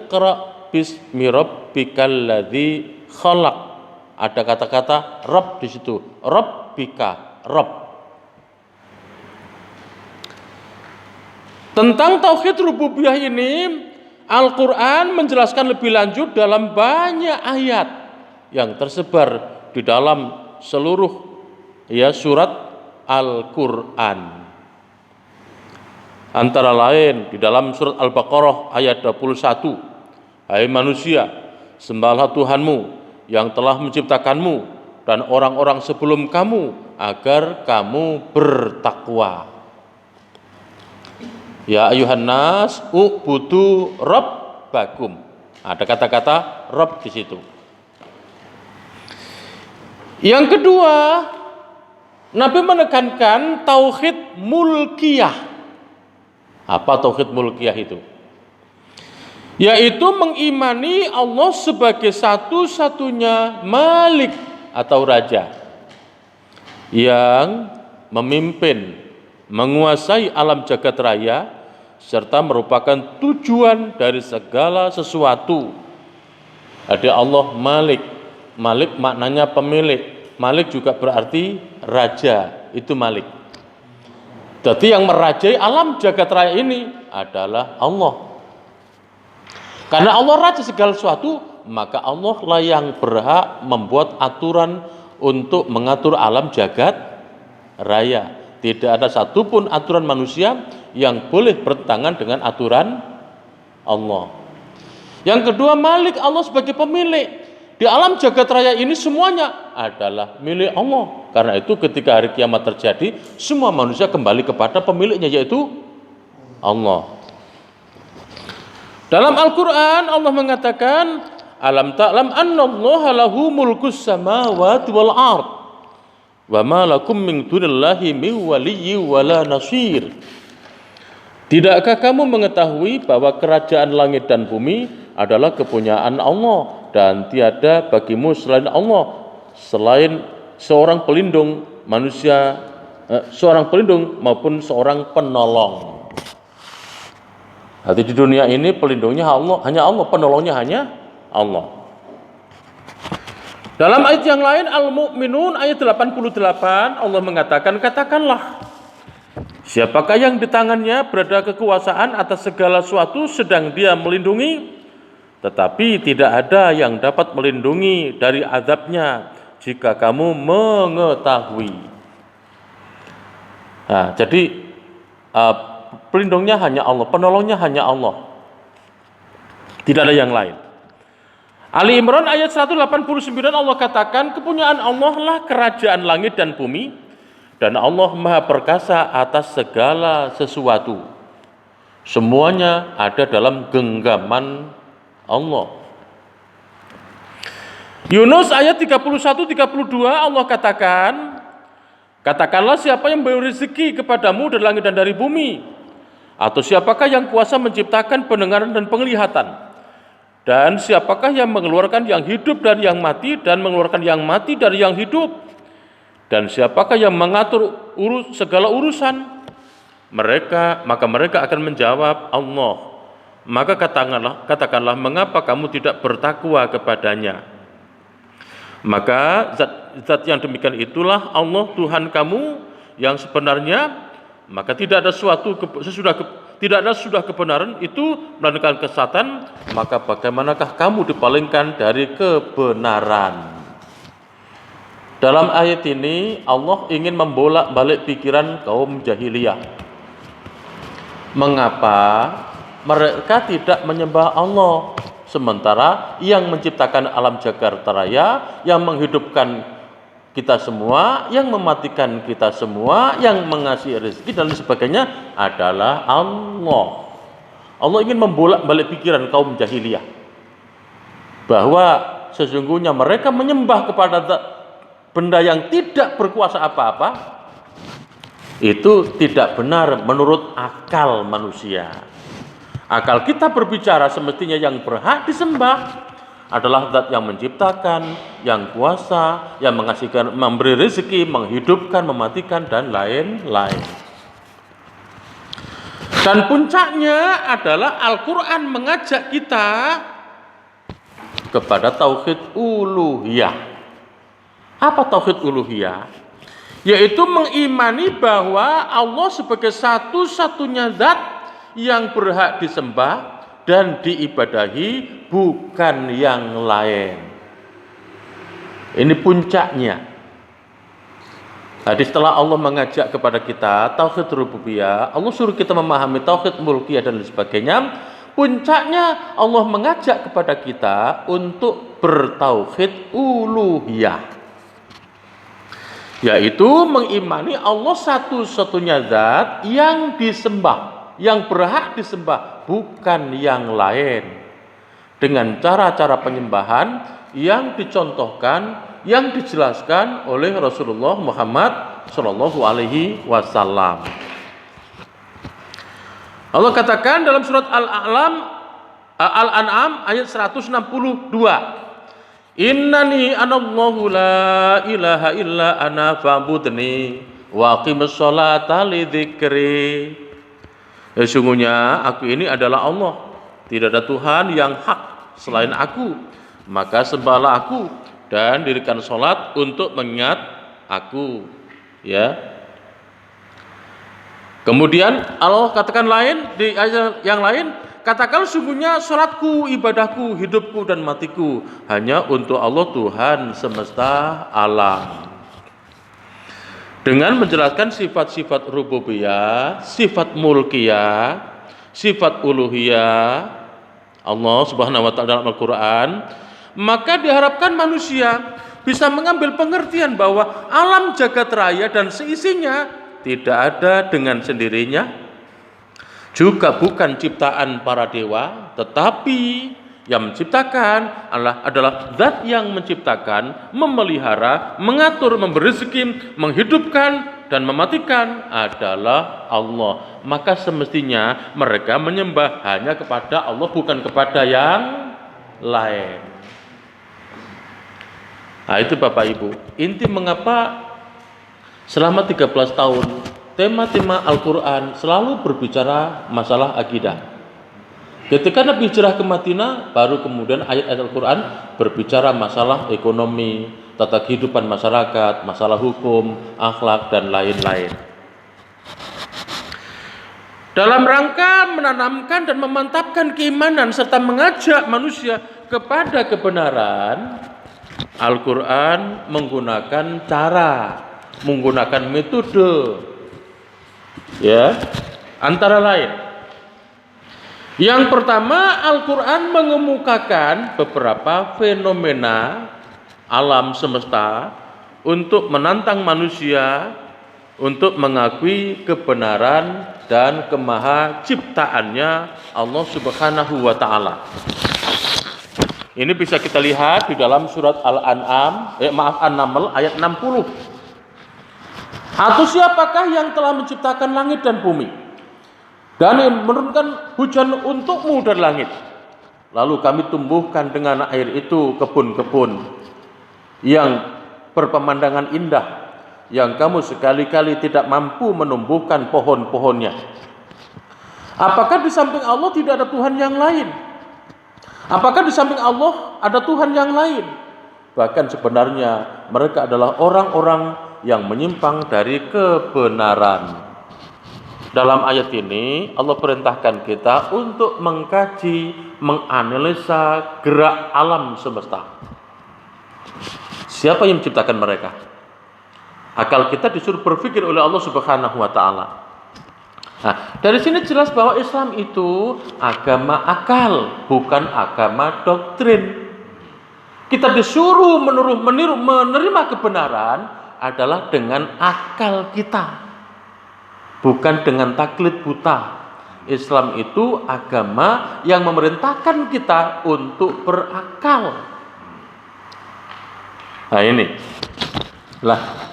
Iqra bismi rabbikal ladzi khalaq. Ada kata-kata Rabb di situ. Rabbika, Rabb. Tentang tauhid rububiyah ini, Al-Quran menjelaskan lebih lanjut dalam banyak ayat yang tersebar di dalam seluruh surat Al-Quran. Antara lain di dalam surat Al-Baqarah ayat 21, hai manusia, sembahlah Tuhanmu yang telah menciptakanmu dan orang-orang sebelum kamu agar kamu bertakwa. Ya ayuhan nas ubudu rabbakum. Ada kata-kata Rabb di situ. Yang kedua, Nabi menekankan tauhid mulkiyah. Apa tauhid mulkiyah itu? Yaitu mengimani Allah sebagai satu-satunya malik atau raja yang memimpin, menguasai alam jagat raya, serta merupakan tujuan dari segala sesuatu. Ada Allah Malik. Malik maknanya pemilik. Malik juga berarti raja, itu Malik. Jadi yang merajai alam jagat raya ini adalah Allah. Karena Allah raja segala sesuatu, maka Allah lah yang berhak membuat aturan untuk mengatur alam jagat raya. Tidak ada satupun aturan manusia yang boleh bertentangan dengan aturan Allah. Yang kedua, Malik, Allah sebagai pemilik. Di alam jagat raya ini semuanya adalah milik Allah. Karena itu ketika hari kiamat terjadi, semua manusia kembali kepada pemiliknya, yaitu Allah. Dalam Al-Quran Allah mengatakan, alam ta'lam annallaha lahu mulkus samawati wal ard. Wa ma lakum min dunillahi min waliyyin wala nasir. Tidakkah kamu mengetahui bahwa kerajaan langit dan bumi adalah kepunyaan Allah dan tiada bagimu selain Allah, selain seorang pelindung manusia, seorang pelindung maupun seorang penolong. Jadi di dunia ini pelindungnya Allah, hanya Allah, penolongnya hanya Allah. Dalam ayat yang lain Al-Mu'minun ayat 88 Allah mengatakan, katakanlah, siapakah yang di tangannya berada kekuasaan atas segala sesuatu sedang dia melindungi, tetapi tidak ada yang dapat melindungi dari azabnya jika kamu mengetahui. Nah, jadi pelindungnya hanya Allah, penolongnya hanya Allah, tidak ada yang lain. Ali Imran ayat 189 Allah katakan, kepunyaan Allah lah kerajaan langit dan bumi, dan Allah maha perkasa atas segala sesuatu. Semuanya ada dalam genggaman Allah. Yunus ayat 31-32 Allah katakan, katakanlah siapa yang memberi rezeki kepadamu dari langit dan dari bumi, atau siapakah yang kuasa menciptakan pendengaran dan penglihatan, dan siapakah yang mengeluarkan yang hidup dari yang mati dan mengeluarkan yang mati dari yang hidup, dan siapakah yang mengatur segala urusan mereka, maka mereka akan menjawab Allah. Maka katakanlah mengapa kamu tidak bertakwa kepadanya. Maka zat yang demikian itulah Allah Tuhan kamu yang sebenarnya, maka tidak ada sudah kebenaran itu melainkan kesesatan, maka bagaimanakah kamu dipalingkan dari kebenaran. Dalam ayat ini Allah ingin membolak-balik pikiran kaum jahiliyah. Mengapa mereka tidak menyembah Allah, sementara yang menciptakan alam jagat raya, yang menghidupkan kita semua, yang mematikan kita semua, yang mengasih rezeki dan sebagainya adalah Allah. Allah ingin membolak-balik pikiran kaum jahiliyah bahwa sesungguhnya mereka menyembah kepada benda yang tidak berkuasa apa-apa. Itu tidak benar menurut akal manusia. Akal kita berbicara semestinya yang berhak disembah adalah zat yang menciptakan, yang kuasa, yang mengasihkan, memberi rezeki, menghidupkan, mematikan, dan lain-lain. Dan puncaknya adalah Al-Quran mengajak kita kepada tauhid uluhiyah. Apa tauhid uluhiyah? Yaitu mengimani bahwa Allah sebagai satu-satunya zat yang berhak disembah dan diibadahi, bukan yang lain. Ini puncaknya. Jadi setelah Allah mengajak kepada kita tauhid rububiyah, Allah suruh kita memahami tauhid mulkiyah dan lain sebagainya. Puncaknya Allah mengajak kepada kita untuk bertauhid uluhiyah, yaitu mengimani Allah satu-satunya zat yang disembah, yang berhak disembah, bukan yang lain, dengan cara-cara penyembahan yang dicontohkan, yang dijelaskan oleh Rasulullah Muhammad Shallallahu Alaihi Wasallam. Allah katakan dalam surat Al-An'am ayat 162, Innani anallahu la ilaha illa ana fa'budni wa aqimus sholata li dzikri. Sesungguhnya aku ini adalah Allah, tidak ada Tuhan yang hak selain aku, maka sembahlah aku dan dirikan sholat untuk mengingat aku. Ya. Kemudian Allah katakan lain di ayat yang lain, katakan sungguhnya sholatku, ibadahku, hidupku dan matiku hanya untuk Allah Tuhan semesta alam. Dengan menjelaskan sifat-sifat rububiyah, sifat mulkiyah, sifat uluhiyah Allah Subhanahu wa taala dalam Al-Qur'an, maka diharapkan manusia bisa mengambil pengertian bahwa alam jagat raya dan seisinya tidak ada dengan sendirinya, juga bukan ciptaan para dewa, tetapi yang menciptakan adalah zat yang menciptakan, memelihara, mengatur, memberi rezeki, menghidupkan dan mematikan adalah Allah. Maka semestinya mereka menyembah hanya kepada Allah, bukan kepada yang lain. Nah itu Bapak Ibu, inti mengapa selama 13 tahun tema-tema Al-Quran selalu berbicara masalah akidah. Ketika Nabi hijrah ke Madinah, baru kemudian ayat-ayat Al-Quran berbicara masalah ekonomi, tata kehidupan masyarakat, masalah hukum, akhlak dan lain-lain. Dalam rangka menanamkan dan memantapkan keimanan serta mengajak manusia kepada kebenaran, Al-Quran menggunakan cara, menggunakan metode, ya, antara lain. Yang pertama, Al-Quran mengemukakan beberapa fenomena alam semesta untuk menantang manusia untuk mengakui kebenaran dan kemaha ciptaannya Allah Subhanahu wa taala. Ini bisa kita lihat di dalam surat An-Naml ayat 60. Atau siapakah yang telah menciptakan langit dan bumi dan menurunkan hujan untukmu dari langit, lalu kami tumbuhkan dengan air itu kebun-kebun yang berpemandangan indah, yang kamu sekali-kali tidak mampu menumbuhkan pohon-pohonnya. Apakah di samping Allah tidak ada Tuhan yang lain? Apakah di samping Allah ada Tuhan yang lain? Bahkan sebenarnya mereka adalah orang-orang yang menyimpang dari kebenaran. Dalam ayat ini Allah perintahkan kita untuk mengkaji, menganalisa gerak alam semesta. Siapa yang menciptakan mereka? Akal kita disuruh berpikir oleh Allah Subhanahu wa taala. Nah, dari sini jelas bahwa Islam itu agama akal, bukan agama doktrin. Kita disuruh menerima kebenaran adalah dengan akal kita, bukan dengan taklid buta. Islam itu agama yang memerintahkan kita untuk berakal. Nah ini,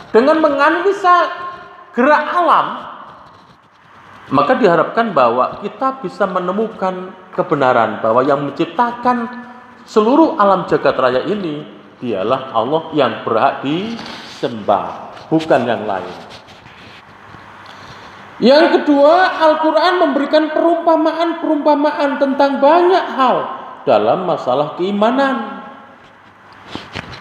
dengan menganalisa gerak alam, maka diharapkan bahwa kita bisa menemukan kebenaran bahwa yang menciptakan seluruh alam jagat raya ini dialah Allah yang berhak disembah, bukan yang lain. Yang kedua, Al-Quran memberikan perumpamaan-perumpamaan tentang banyak hal dalam masalah keimanan.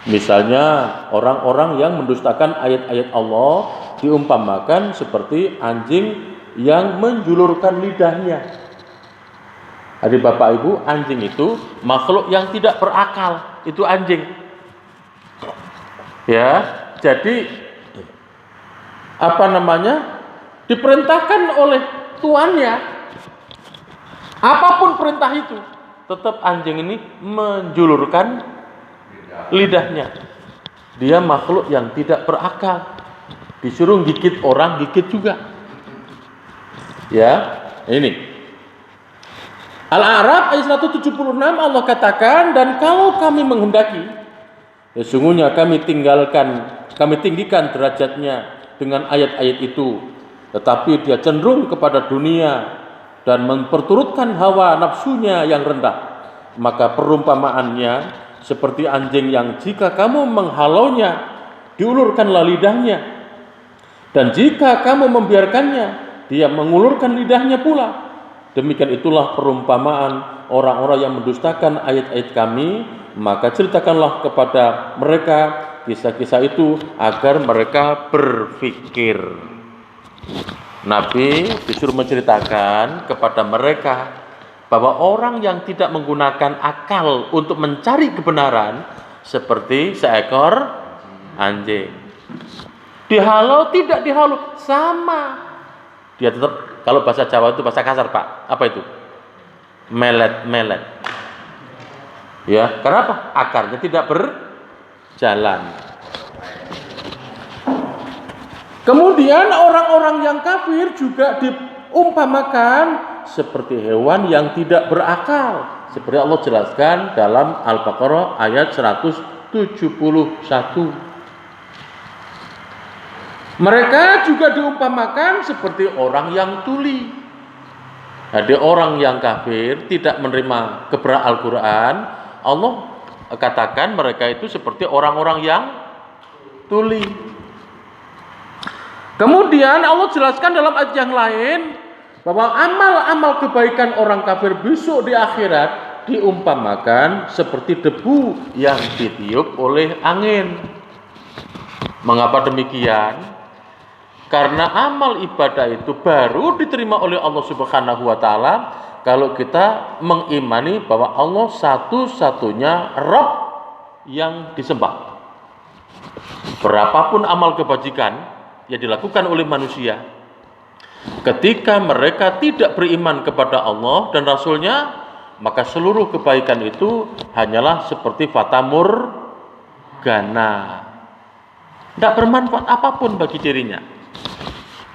Misalnya orang-orang yang mendustakan ayat-ayat Allah diumpamakan seperti anjing yang menjulurkan lidahnya. Adik Bapak Ibu, anjing itu makhluk yang tidak berakal, itu anjing. Ya, jadi diperintahkan oleh tuannya, apapun perintah itu, tetap anjing ini menjulurkan lidahnya. Dia makhluk yang tidak berakal. Disuruh gigit orang, gigit juga. Ya, ini. Al-A'raf ayat 176 Allah katakan, dan kalau kami menghendaki, sesungguhnya kami tinggikan derajatnya dengan ayat-ayat itu, tetapi dia cenderung kepada dunia dan memperturutkan hawa nafsunya yang rendah. Maka perumpamaannya seperti anjing yang jika kamu menghalaunya, diulurkanlah lidahnya, dan jika kamu membiarkannya, dia mengulurkan lidahnya pula. Demikian itulah perumpamaan orang-orang yang mendustakan ayat-ayat kami, maka ceritakanlah kepada mereka kisah-kisah itu agar mereka berpikir. Nabi disuruh menceritakan kepada mereka bahwa orang yang tidak menggunakan akal untuk mencari kebenaran seperti seekor anjing. Dihalau, tidak dihalau, sama. Dia tetap, kalau bahasa Jawa itu bahasa kasar Pak, apa itu? Melet. Ya, karena apa? Akarnya tidak berjalan. Kemudian orang-orang yang kafir juga diumpamakan seperti hewan yang tidak berakal. Seperti Allah jelaskan dalam Al-Baqarah ayat 171. Mereka juga diumpamakan seperti orang yang tuli. Jadi orang yang kafir tidak menerima kebenaran Al-Quran, Allah katakan mereka itu seperti orang-orang yang tuli. Kemudian Allah jelaskan dalam ayat yang lain bahwa amal-amal kebaikan orang kafir besok di akhirat diumpamakan seperti debu yang ditiup oleh angin. Mengapa demikian? Karena amal ibadah itu baru diterima oleh Allah Subhanahu wa taala kalau kita mengimani bahwa Allah satu-satunya Rabb yang disembah. Berapapun amal kebajikan yang dilakukan oleh manusia, ketika mereka tidak beriman kepada Allah dan Rasul-Nya, maka seluruh kebaikan itu hanyalah seperti fata morgana. Tidak bermanfaat apapun bagi dirinya.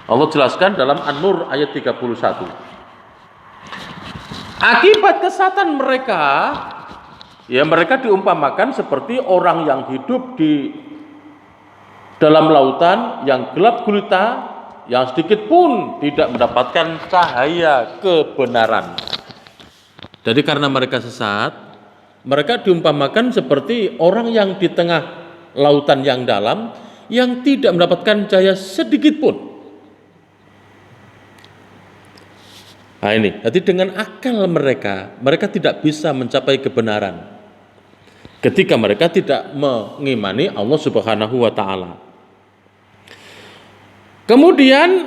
Allah jelaskan dalam An-Nur ayat 31. Akibat kesatan mereka, ya mereka diumpamakan seperti orang yang hidup di dalam lautan yang gelap gulita, yang sedikit pun tidak mendapatkan cahaya kebenaran. Jadi karena mereka sesat, mereka diumpamakan seperti orang yang di tengah lautan yang dalam, yang tidak mendapatkan cahaya sedikit pun. Nah ini, jadi dengan akal mereka tidak bisa mencapai kebenaran ketika mereka tidak mengimani Allah Subhanahu wa taala. Kemudian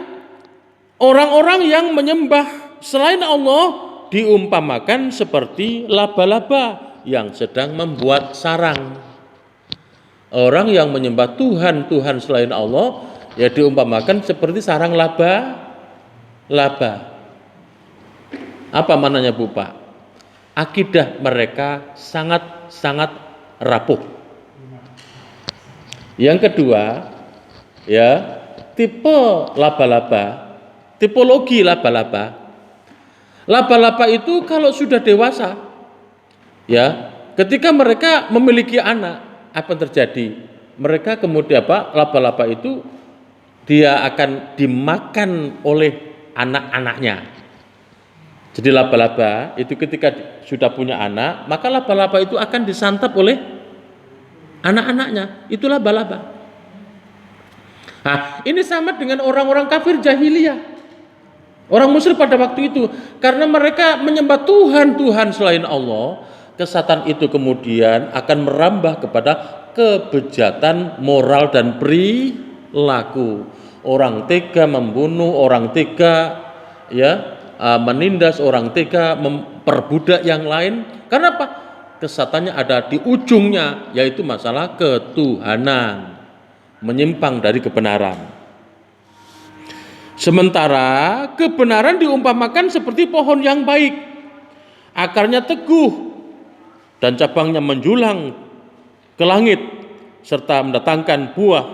orang-orang yang menyembah selain Allah diumpamakan seperti laba-laba yang sedang membuat sarang. Orang yang menyembah Tuhan selain Allah ya diumpamakan seperti sarang laba. Apa maknanya Bu Pak? Akidah mereka sangat rapuh. Yang kedua, ya, tipologi laba-laba. Laba-laba itu kalau sudah dewasa, ya, ketika mereka memiliki anak, apa yang terjadi? Mereka kemudian laba-laba itu dia akan dimakan oleh anak-anaknya. Jadi laba-laba itu ketika sudah punya anak, maka laba-laba itu akan disantap oleh anak-anaknya. Itu laba-laba. Nah, ini sama dengan orang-orang kafir jahiliyah. Orang musyrik pada waktu itu, karena mereka menyembah Tuhan selain Allah, kesesatan itu kemudian akan merambah kepada kebejatan moral dan perilaku. Orang tega membunuh, orang tega menindas, orang tega memperbudak yang lain. Karena apa? Kesesatannya ada di ujungnya, yaitu masalah ketuhanan, menyimpang dari kebenaran. Sementara kebenaran diumpamakan seperti pohon yang baik, akarnya teguh dan cabangnya menjulang ke langit serta mendatangkan buah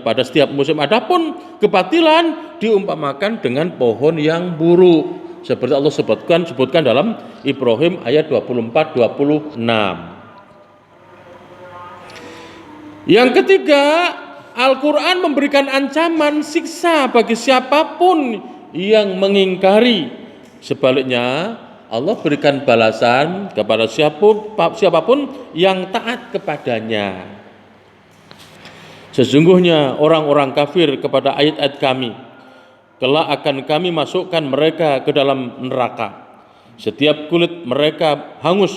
pada setiap musim. Adapun kebatilan diumpamakan dengan pohon yang buruk, seperti Allah sebutkan dalam Ibrahim ayat 24-26. Yang ketiga, Al-Quran memberikan ancaman siksa bagi siapapun yang mengingkari. Sebaliknya, Allah berikan balasan kepada siapapun yang taat kepadanya. Sesungguhnya orang-orang kafir kepada ayat-ayat kami, kelak akan kami masukkan mereka ke dalam neraka. Setiap kulit mereka hangus,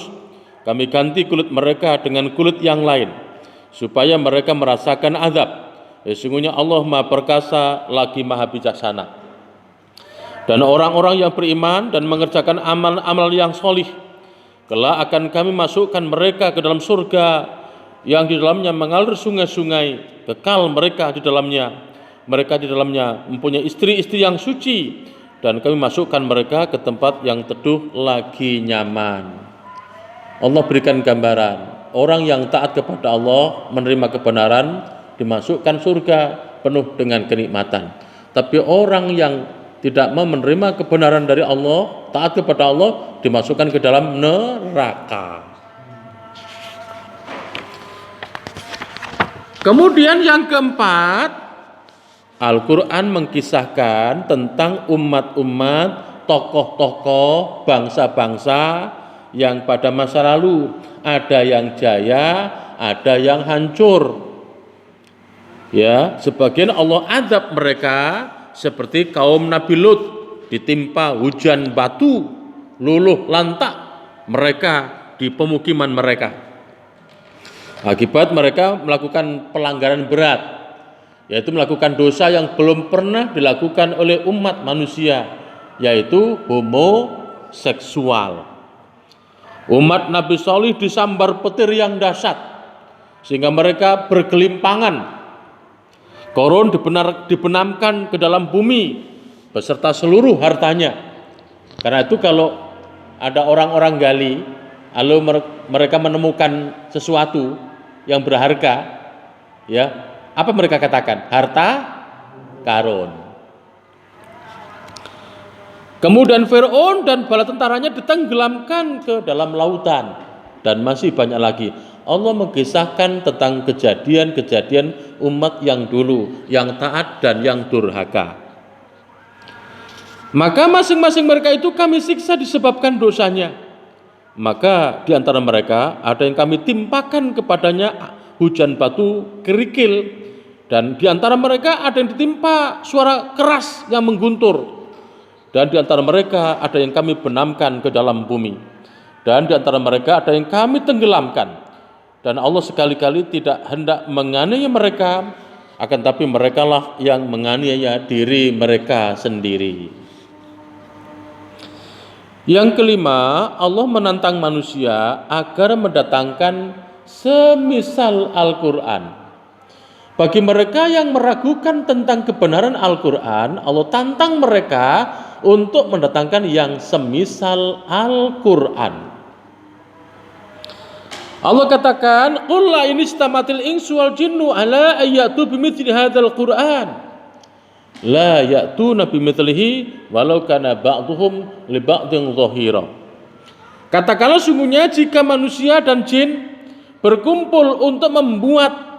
kami ganti kulit mereka dengan kulit yang lain, supaya mereka merasakan azab. Sesungguhnya Allah Maha Perkasa lagi Maha Bijaksana. Dan orang-orang yang beriman dan mengerjakan amal-amal yang solih, kelak akan kami masukkan mereka ke dalam surga yang di dalamnya mengalir sungai-sungai, kekal mereka di dalamnya. Mereka di dalamnya mempunyai istri-istri yang suci, dan kami masukkan mereka ke tempat yang teduh lagi nyaman. Allah berikan gambaran, orang yang taat kepada Allah, menerima kebenaran, dimasukkan surga penuh dengan kenikmatan. Tapi orang yang tidak mau menerima kebenaran dari Allah, taat kepada Allah, dimasukkan ke dalam neraka. Kemudian yang keempat, Al-Quran mengkisahkan tentang umat-umat, tokoh-tokoh, bangsa-bangsa yang pada masa lalu ada yang jaya, ada yang hancur. Sebagian Allah azab mereka seperti kaum Nabi Lut, ditimpa hujan batu, luluh lantak mereka di pemukiman mereka. Akibat mereka melakukan pelanggaran berat, yaitu melakukan dosa yang belum pernah dilakukan oleh umat manusia, yaitu homoseksual. Umat Nabi Shalih disambar petir yang dahsyat sehingga mereka bergelimpangan. Korun dibenamkan ke dalam bumi beserta seluruh hartanya. Karena itu kalau ada orang-orang gali, lalu mereka menemukan sesuatu yang berharga, apa mereka katakan? Harta karun. Kemudian Fir'aun dan bala tentaranya ditenggelamkan ke dalam lautan, dan masih banyak lagi. Allah mengisahkan tentang kejadian-kejadian umat yang dulu, yang taat dan yang durhaka. Maka masing-masing mereka itu kami siksa disebabkan dosanya. Maka di antara mereka ada yang kami timpakan kepadanya hujan batu kerikil, dan di antara mereka ada yang ditimpa suara keras yang mengguntur, dan di antara mereka ada yang kami benamkan ke dalam bumi, dan di antara mereka ada yang kami tenggelamkan. Dan Allah sekali-kali tidak hendak menganiaya mereka, akan tapi merekalah yang menganiaya diri mereka sendiri. Yang kelima, Allah menantang manusia agar mendatangkan semisal Al-Quran. Bagi mereka yang meragukan tentang kebenaran Al-Quran, Allah tantang mereka untuk mendatangkan yang semisal Al-Quran. Allah katakan, "Qul la in istamatil insu wal jinnu ala ayatu bimithli hadzal Qur'an la ya'tuna bimithlihi walau kana ba'dhum li ba'dhin dhahira." Katakanlah, sungguhnya jika manusia dan jin berkumpul untuk membuat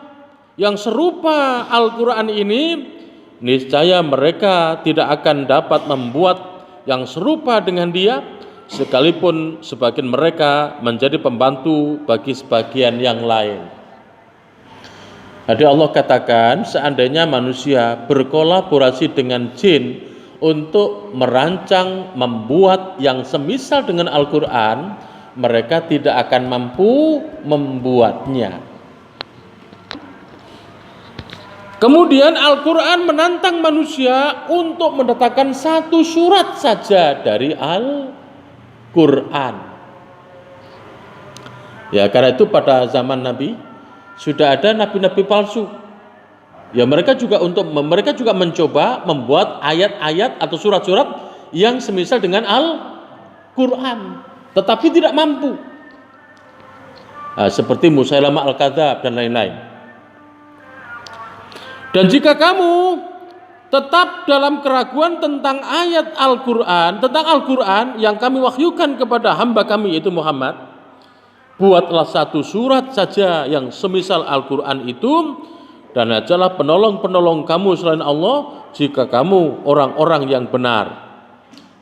yang serupa Al-Qur'an ini, niscaya mereka tidak akan dapat membuat yang serupa dengan dia, sekalipun sebagian mereka menjadi pembantu bagi sebagian yang lain. Jadi Allah katakan, seandainya manusia berkolaborasi dengan jin untuk merancang, membuat yang semisal dengan Al-Quran, mereka tidak akan mampu membuatnya. Kemudian Al-Quran menantang manusia untuk mendatangkan satu surat saja dari Al-Quran. Ya, karena itu pada zaman Nabi sudah ada nabi-nabi palsu. Ya, mereka juga mencoba membuat ayat-ayat atau surat-surat yang semisal dengan Al-Quran, tetapi tidak mampu. Seperti Musailamah Al-Kadzab dan lain-lain. Dan jika kamu tetap dalam keraguan tentang ayat Al-Quran, tentang Al-Quran yang kami wahyukan kepada hamba kami yaitu Muhammad, buatlah satu surat saja yang semisal Al-Quran itu, dan ajalah penolong-penolong kamu selain Allah jika kamu orang-orang yang benar.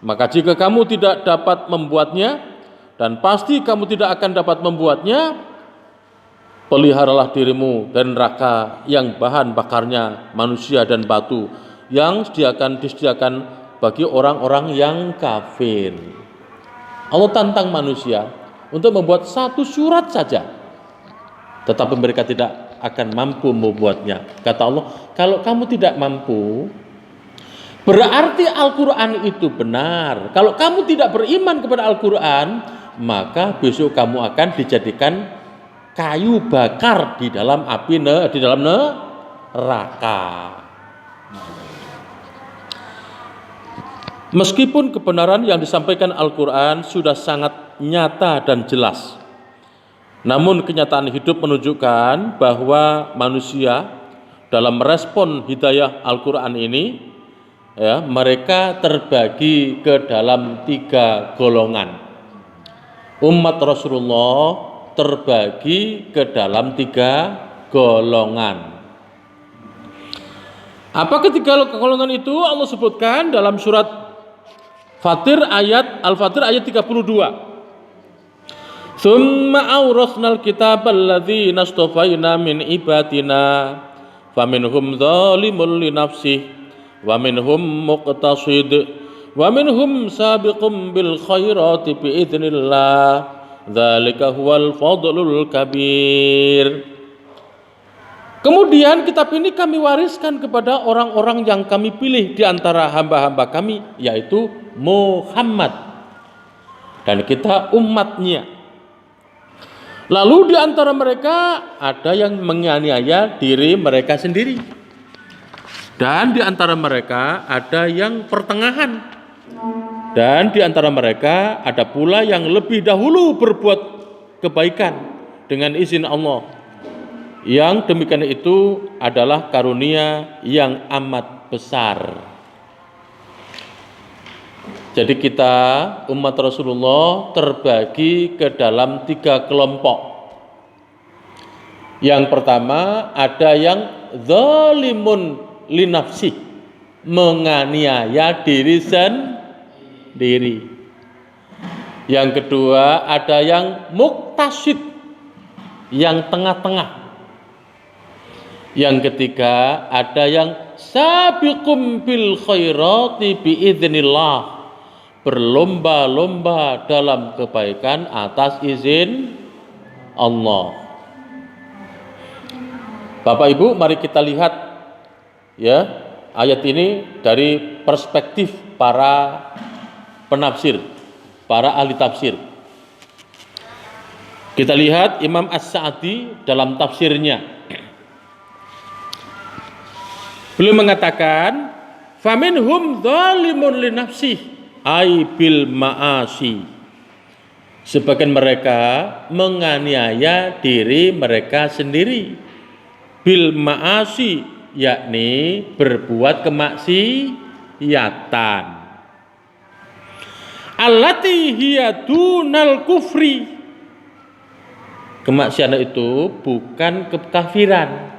Maka jika kamu tidak dapat membuatnya, dan pasti kamu tidak akan dapat membuatnya, peliharalah dirimu dari neraka yang bahan bakarnya manusia dan batu, yang disediakan bagi orang-orang yang kafir. Allah tantang manusia untuk membuat satu surat saja, tetapi mereka tidak akan mampu membuatnya. Kata Allah, kalau kamu tidak mampu, berarti Al-Quran itu benar. Kalau kamu tidak beriman kepada Al-Quran, maka besok kamu akan dijadikan kayu bakar di dalam api, di dalam neraka. Meskipun kebenaran yang disampaikan Al-Quran sudah sangat nyata dan jelas, namun kenyataan hidup menunjukkan bahwa manusia dalam merespon hidayah Al-Quran ini, ya, mereka terbagi ke dalam 3 golongan. Umat Rasulullah terbagi ke dalam 3 golongan. Apa ketiga golongan itu? Allah sebutkan dalam surat Al-Fatir ayat 32. Tsumma awrasnal kitabal ladzina astafaina min ibadina faminhum dzalimun li nafsihi wa minhum muqtasid wa minhum sabiqum bil khairati bi idznillah dzalika huwal fadlul kabir. Kemudian kitab ini kami wariskan kepada orang-orang yang kami pilih di antara hamba-hamba kami, yaitu Muhammad, dan kita umatnya. Lalu di antara mereka ada yang menganiaya diri mereka sendiri, dan di antara mereka ada yang pertengahan, dan di antara mereka ada pula yang lebih dahulu berbuat kebaikan dengan izin Allah. Yang demikian itu adalah karunia yang amat besar. Jadi kita umat Rasulullah terbagi ke dalam 3 kelompok. Yang pertama, ada yang zalimun li nafsi, menganiaya diri sendiri. Yang kedua, ada yang muqtasid, yang tengah-tengah. Yang ketiga, ada yang sabiqum bil khairati bi idznillah, berlomba-lomba dalam kebaikan atas izin Allah. Bapak Ibu, mari kita lihat ya ayat ini dari perspektif para penafsir, para ahli tafsir. Kita lihat Imam As-Sa'di dalam tafsirnya. Beliau mengatakan, "Faminhum dzalimun li nafsihi ai bil ma'asi." Sebagian mereka menganiaya diri mereka sendiri. Bil ma'asi, yakni berbuat kemaksiatan. Allati hiya dunal kufri. Kemaksiatan itu bukan kekafiran.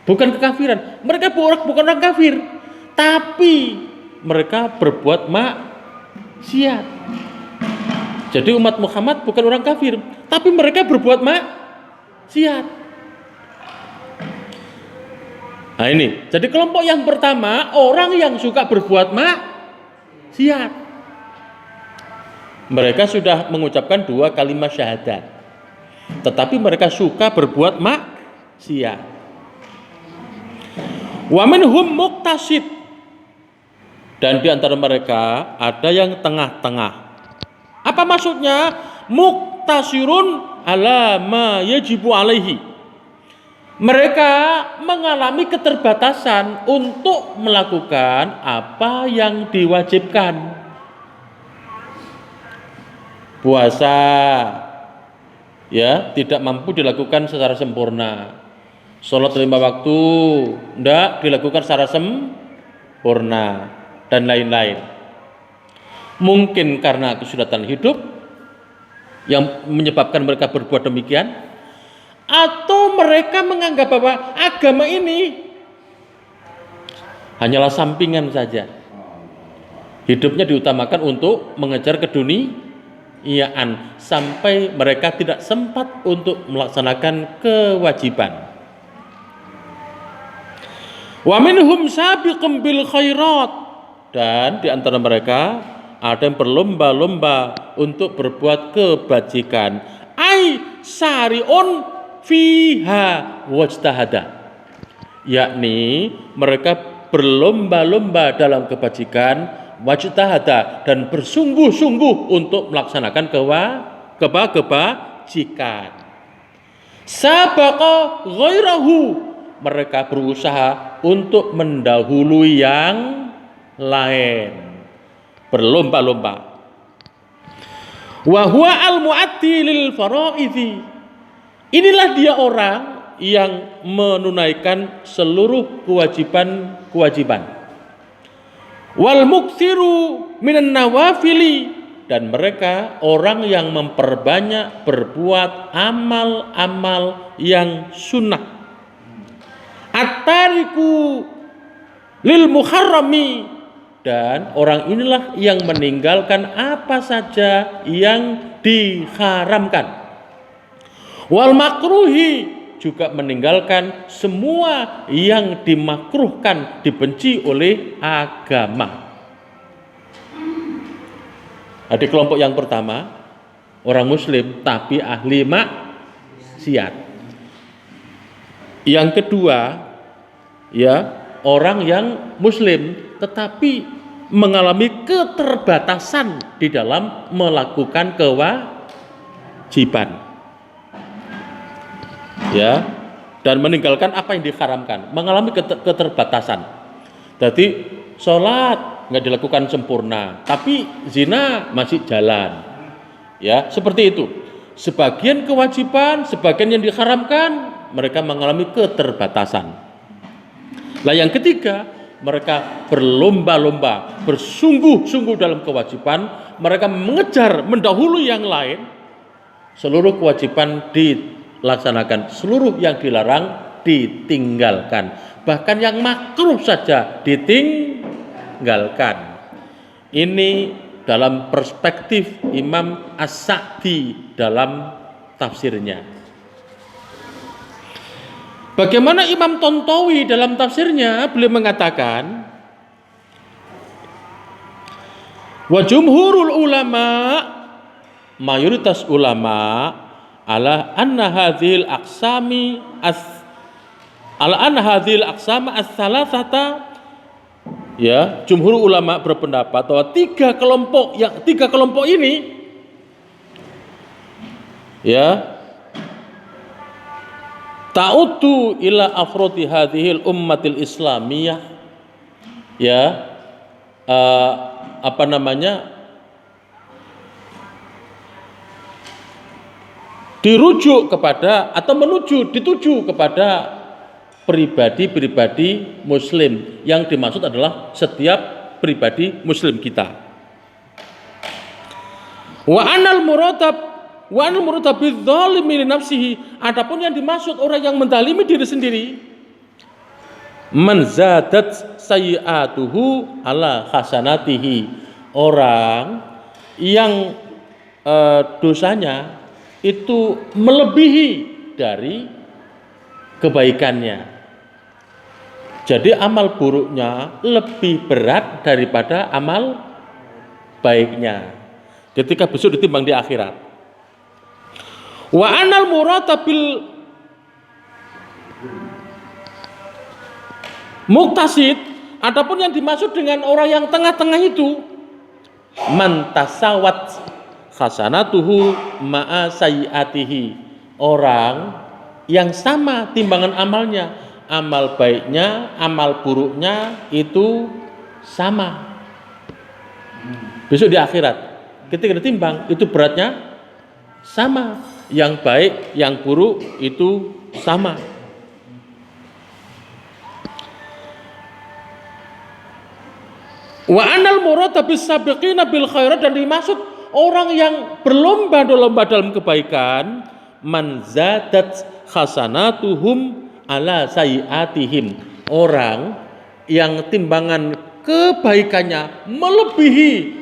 Bukan kekafiran. Mereka bukan orang kafir, tapi mereka berbuat maksiat. Jadi umat Muhammad bukan orang kafir, tapi mereka berbuat maksiat. Nah ini, jadi kelompok yang pertama orang yang suka berbuat maksiat. Mereka sudah mengucapkan 2 kalimat syahadat, tetapi mereka suka berbuat maksiat. Wa minhum muqtasid, dan di antara mereka ada yang tengah-tengah. Apa maksudnya? Muqtasirun ala ma yajibu alaihi. Mereka mengalami keterbatasan untuk melakukan apa yang diwajibkan. Puasa ya tidak mampu dilakukan secara sempurna. Sholat 5 waktu tidak dilakukan secara sempurna, dan lain-lain. Mungkin karena kesulitan hidup yang menyebabkan mereka berbuat demikian, atau mereka menganggap bahwa agama ini hanyalah sampingan saja. Hidupnya diutamakan untuk mengejar keduniaan sampai mereka tidak sempat untuk melaksanakan kewajiban. Wa minhum sabiqum bil khairat, dan di antara mereka ada yang berlomba-lomba untuk berbuat kebajikan. Ai sariun fiha wajtahada, yakni mereka berlomba-lomba dalam kebajikan, wajtahada, dan bersungguh-sungguh untuk melaksanakan kebajikan. Sabaqa ghairahu, mereka berusaha untuk mendahului yang lain, berlomba-lomba. Wa huwa al-mu'addi lil faraidhi, inilah dia orang yang menunaikan seluruh kewajiban. Wal muksiru minan nawafili, dan mereka orang yang memperbanyak berbuat amal-amal yang sunnah. At-tariku lil muharrami, dan orang inilah yang meninggalkan apa saja yang diharamkan. Wal makruhi, juga meninggalkan semua yang dimakruhkan, dibenci oleh agama. Ada kelompok yang pertama, orang muslim tapi ahli maksiat. Yang kedua, ya, orang yang muslim tetapi mengalami keterbatasan di dalam melakukan kewajiban, ya, dan meninggalkan apa yang diharamkan, mengalami keterbatasan. Jadi sholat nggak dilakukan sempurna, tapi zina masih jalan, ya, seperti itu. Sebagian kewajiban, sebagian yang diharamkan, mereka mengalami keterbatasan. Nah, yang ketiga, mereka berlomba-lomba, bersungguh-sungguh dalam kewajiban, mereka mengejar, mendahului yang lain. Seluruh kewajiban dilaksanakan, seluruh yang dilarang ditinggalkan, bahkan yang makruh saja ditinggalkan. Ini dalam perspektif Imam As-Sa'di dalam tafsirnya. Bagaimana Imam Tontowi dalam tafsirnya, beliau mengatakan, wa jumhurul ulama, mayoritas ulama ala anna hadhil aqsami as-salasata, ya, jumhur ulama berpendapat bahwa tiga kelompok ini, ya, ta'udu ila afrodi hadhil ummatil islamiyah, ya, dirujuk kepada atau dituju kepada pribadi-pribadi muslim. Yang dimaksud adalah setiap pribadi muslim kita. Wa anal muratab bidzalimi li nafsihi, adapun yang dimaksud orang yang menzalimi diri sendiri, man zadat sayyi'atuhu ala hasanatihi, orang yang dosanya itu melebihi dari kebaikannya. Jadi amal buruknya lebih berat daripada amal baiknya ketika besok ditimbang di akhirat. Wa anal muratabil muktasid, adapun yang dimaksud dengan orang yang tengah-tengah itu, man tasawat hasanatuhu ma'a sayyiatihi, orang yang sama timbangan amalnya, amal baiknya, amal buruknya itu sama. Besok di akhirat ketika ditimbang itu beratnya sama, yang baik, yang buruk itu sama. Wa anal murada bis sabiqina bil khairat, dan dimaksud orang yang berlomba-lomba dalam kebaikan, man zadat hasanatuhum ala sayiatihim, orang yang timbangan kebaikannya melebihi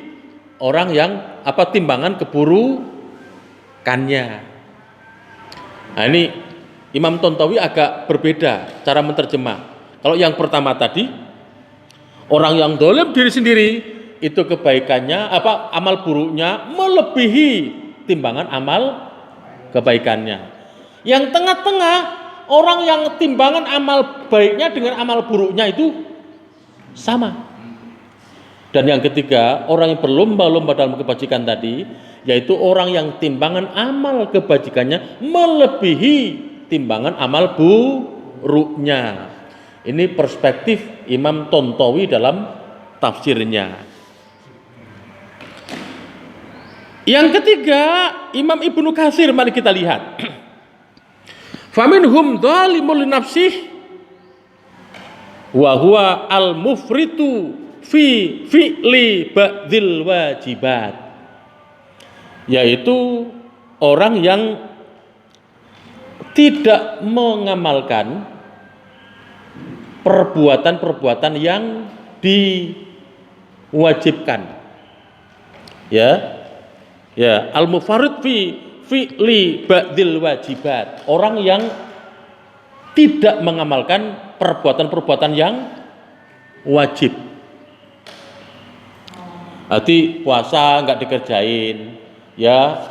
orang yang timbangan keburukannya. Nah, ini Imam Tontowi agak berbeda cara menerjemah. Kalau yang pertama tadi, orang yang dolim diri sendiri itu kebaikannya amal buruknya melebihi timbangan amal kebaikannya. Yang tengah-tengah, orang yang timbangan amal baiknya dengan amal buruknya itu sama. Dan yang ketiga, orang yang berlomba-lomba dalam kebajikan tadi, yaitu orang yang timbangan amal kebajikannya melebihi timbangan amal buruknya. Ini perspektif Imam Tontowi dalam tafsirnya. Yang ketiga, Imam Ibnu Katsir, mari kita lihat. Faminhum dzalimun li nafsih wa huwa al-mufritu fi fi'li ba'dil wajibat, yaitu orang yang tidak mengamalkan perbuatan-perbuatan yang diwajibkan. Ya, al-mufarrid fi fi'li ba'dil wajibat, orang yang tidak mengamalkan perbuatan-perbuatan yang wajib. Arti puasa nggak dikerjain, ya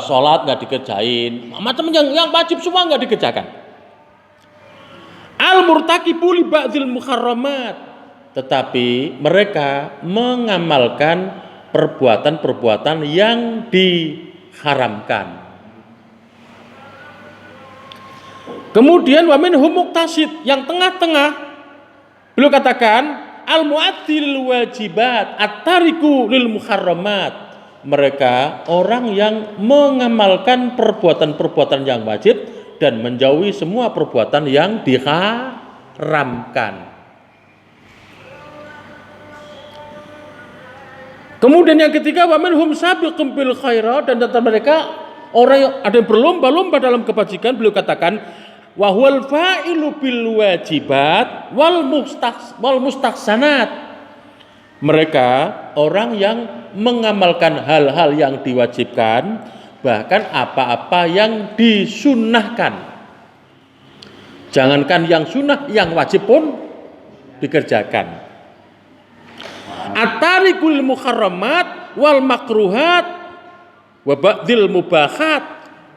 sholat nggak dikerjain, macam yang wajib semua nggak dikerjakan. Al-murtaqibu li ba'dil muharramat, tetapi mereka mengamalkan perbuatan-perbuatan yang diharamkan. Kemudian wa minhum muqtasid, yang tengah-tengah, beliau katakan al-mu'addil wajibat at-tariku lil muharramat, mereka orang yang mengamalkan perbuatan-perbuatan yang wajib dan menjauhi semua perbuatan yang diharamkan. Kemudian yang ketiga, wa minhum sabiqun bil khairat, dan antara mereka orang yang ada yang berlomba-lomba dalam kebajikan. Beliau katakan wa huwal fa'ilu bil wajibat wal mustahsanat, mereka orang yang mengamalkan hal-hal yang diwajibkan, bahkan apa-apa yang disunnahkan. Jangankan yang sunnah, yang wajib pun dikerjakan. At-tarikul muharramat wal makruhat wa ba'dil mubahat,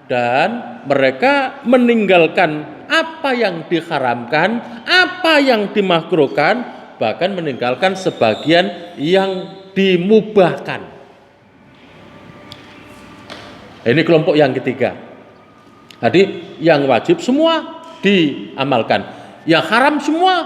dan mereka meninggalkan apa yang diharamkan, apa yang dimakruhkan, bahkan meninggalkan sebagian yang dimubahkan. Ini kelompok yang ketiga. Jadi yang wajib semua diamalkan, yang haram semua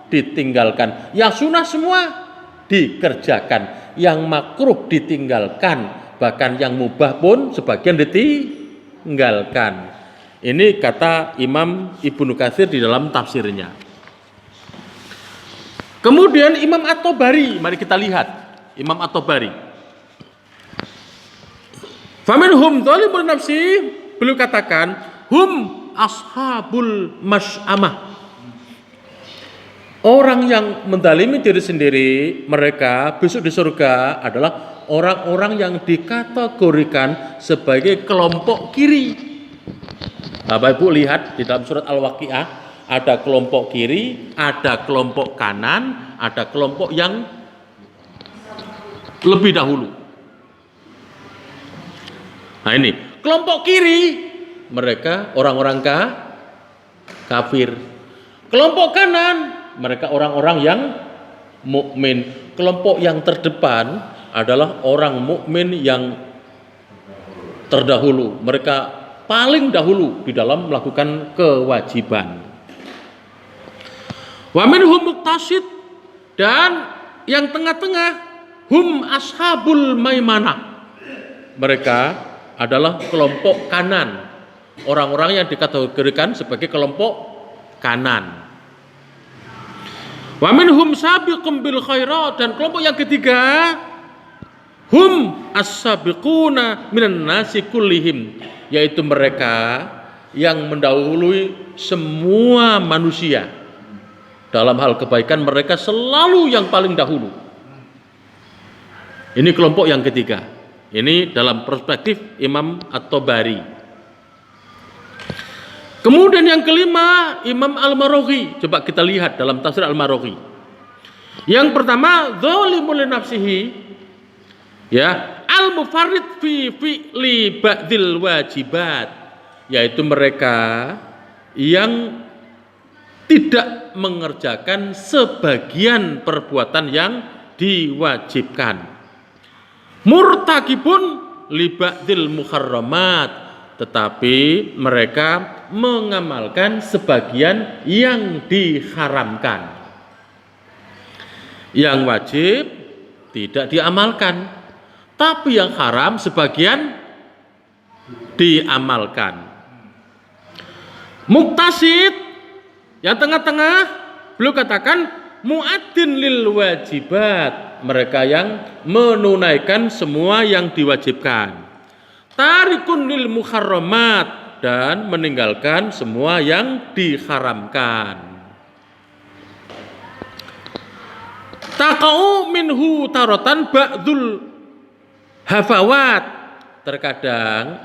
ditinggalkan, yang sunnah semua dikerjakan, yang makruh ditinggalkan, bahkan yang mubah pun sebagian ditinggalkan. Ini kata Imam Ibnu Katsir di dalam tafsirnya. Kemudian Imam At-Tabari, mari kita lihat Imam At-Tabari. Faminhum dzalimun nafsi, beliau katakan hum ashabul masy'amah, orang yang mendalimi diri sendiri, mereka besok di surga adalah orang-orang yang dikategorikan sebagai kelompok kiri. Bapak Ibu lihat di dalam surat Al-Waqiah, ada kelompok kiri, ada kelompok kanan, ada kelompok yang lebih dahulu. Nah ini, kelompok kiri, mereka orang-orang kafir. Kelompok kanan, mereka orang-orang yang mukmin. Kelompok yang terdepan adalah orang mukmin yang terdahulu. Mereka paling dahulu di dalam melakukan kewajiban. Wa minhum muqtasid, dan yang tengah-tengah, hum ashabul maimanah. Mereka adalah kelompok kanan. Orang-orang yang dikategorikan sebagai kelompok kanan. Wa minhum sabiqum bil khairat, dan kelompok yang ketiga, hum as-sabiquna minan nasi kullihim, yaitu mereka yang mendahului semua manusia. Dalam hal kebaikan mereka selalu yang paling dahulu. Ini kelompok yang ketiga. Ini dalam perspektif Imam At-Tabari. Kemudian yang kelima, Imam Al-Maraghi. Coba kita lihat dalam tafsir Al-Maraghi. Yang pertama, dzalimun li nafsihi, ya, al-mufarrid fi fi'li ba'dil wajibat, yaitu mereka yang tidak mengerjakan sebagian perbuatan yang diwajibkan. Murtakibun li ba'dil muharramat, tetapi mereka mengamalkan sebagian yang diharamkan. Yang wajib tidak diamalkan, tapi yang haram sebagian diamalkan. Muqtasid, yang tengah-tengah, beliau katakan mu'addin lil wajibat, mereka yang menunaikan semua yang diwajibkan. Tarikun lil muharramat, dan meninggalkan semua yang diharamkan. Taqa'u minhu taratan ba'dul hafawat, terkadang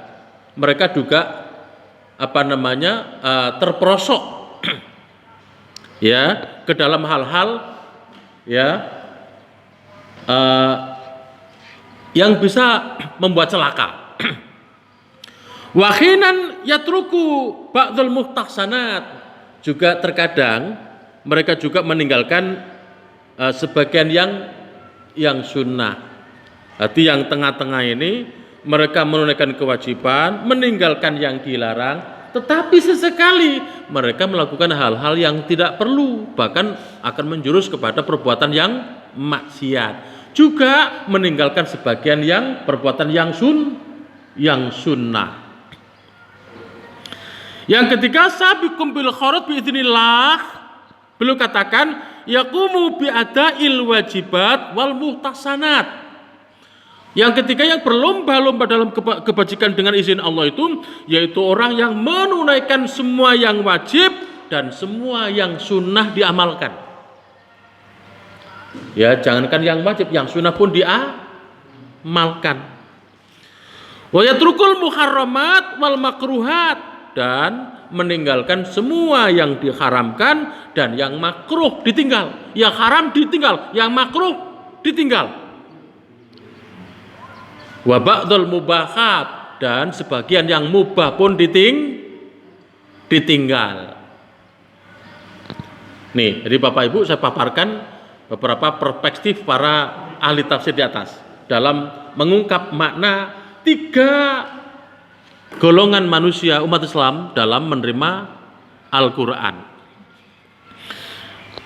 mereka juga terperosok ya ke dalam hal-hal ya yang bisa membuat celaka. Wahinan yatruku ba'dul muhtahsanat, juga terkadang mereka juga meninggalkan sebagian yang sunnah. Arti yang tengah-tengah ini mereka menunaikan kewajiban, meninggalkan yang dilarang, tetapi sesekali mereka melakukan hal-hal yang tidak perlu, bahkan akan menjurus kepada perbuatan yang maksiat. Juga meninggalkan sebagian yang perbuatan yang sunnah. Yang ketiga, sabiqum bil khairat bi idznillah, beliau katakan yaqumu bi adail wajibat wal muhtasanat. Yang ketiga, yang berlomba-lomba dalam kebajikan dengan izin Allah itu, yaitu orang yang menunaikan semua yang wajib dan semua yang sunnah diamalkan. Ya, jangankan yang wajib, yang sunnah pun diamalkan. Wa yatrukul muharramat wal makruhat, dan meninggalkan semua yang diharamkan dan yang makruh ditinggal. Yang haram ditinggal, yang makruh ditinggal. Wa ba'dul mubahat, dan sebagian yang mubah pun ditinggal. Nih, jadi Bapak Ibu saya paparkan beberapa perspektif para ahli tafsir di atas dalam mengungkap makna tiga golongan manusia umat Islam dalam menerima Al-Quran.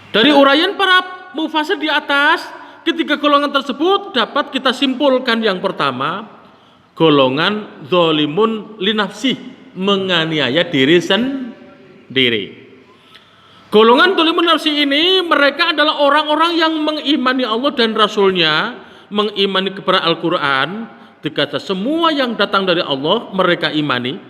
Dari uraian para mufasir di atas, ketiga golongan tersebut dapat kita simpulkan. Yang pertama, golongan zalimun linafsih, menganiaya diri sendiri. Golongan zalimun linafsih ini mereka adalah orang-orang yang mengimani Allah dan Rasulnya, mengimani kepada Al-Quran. Dikata semua yang datang dari Allah mereka imani,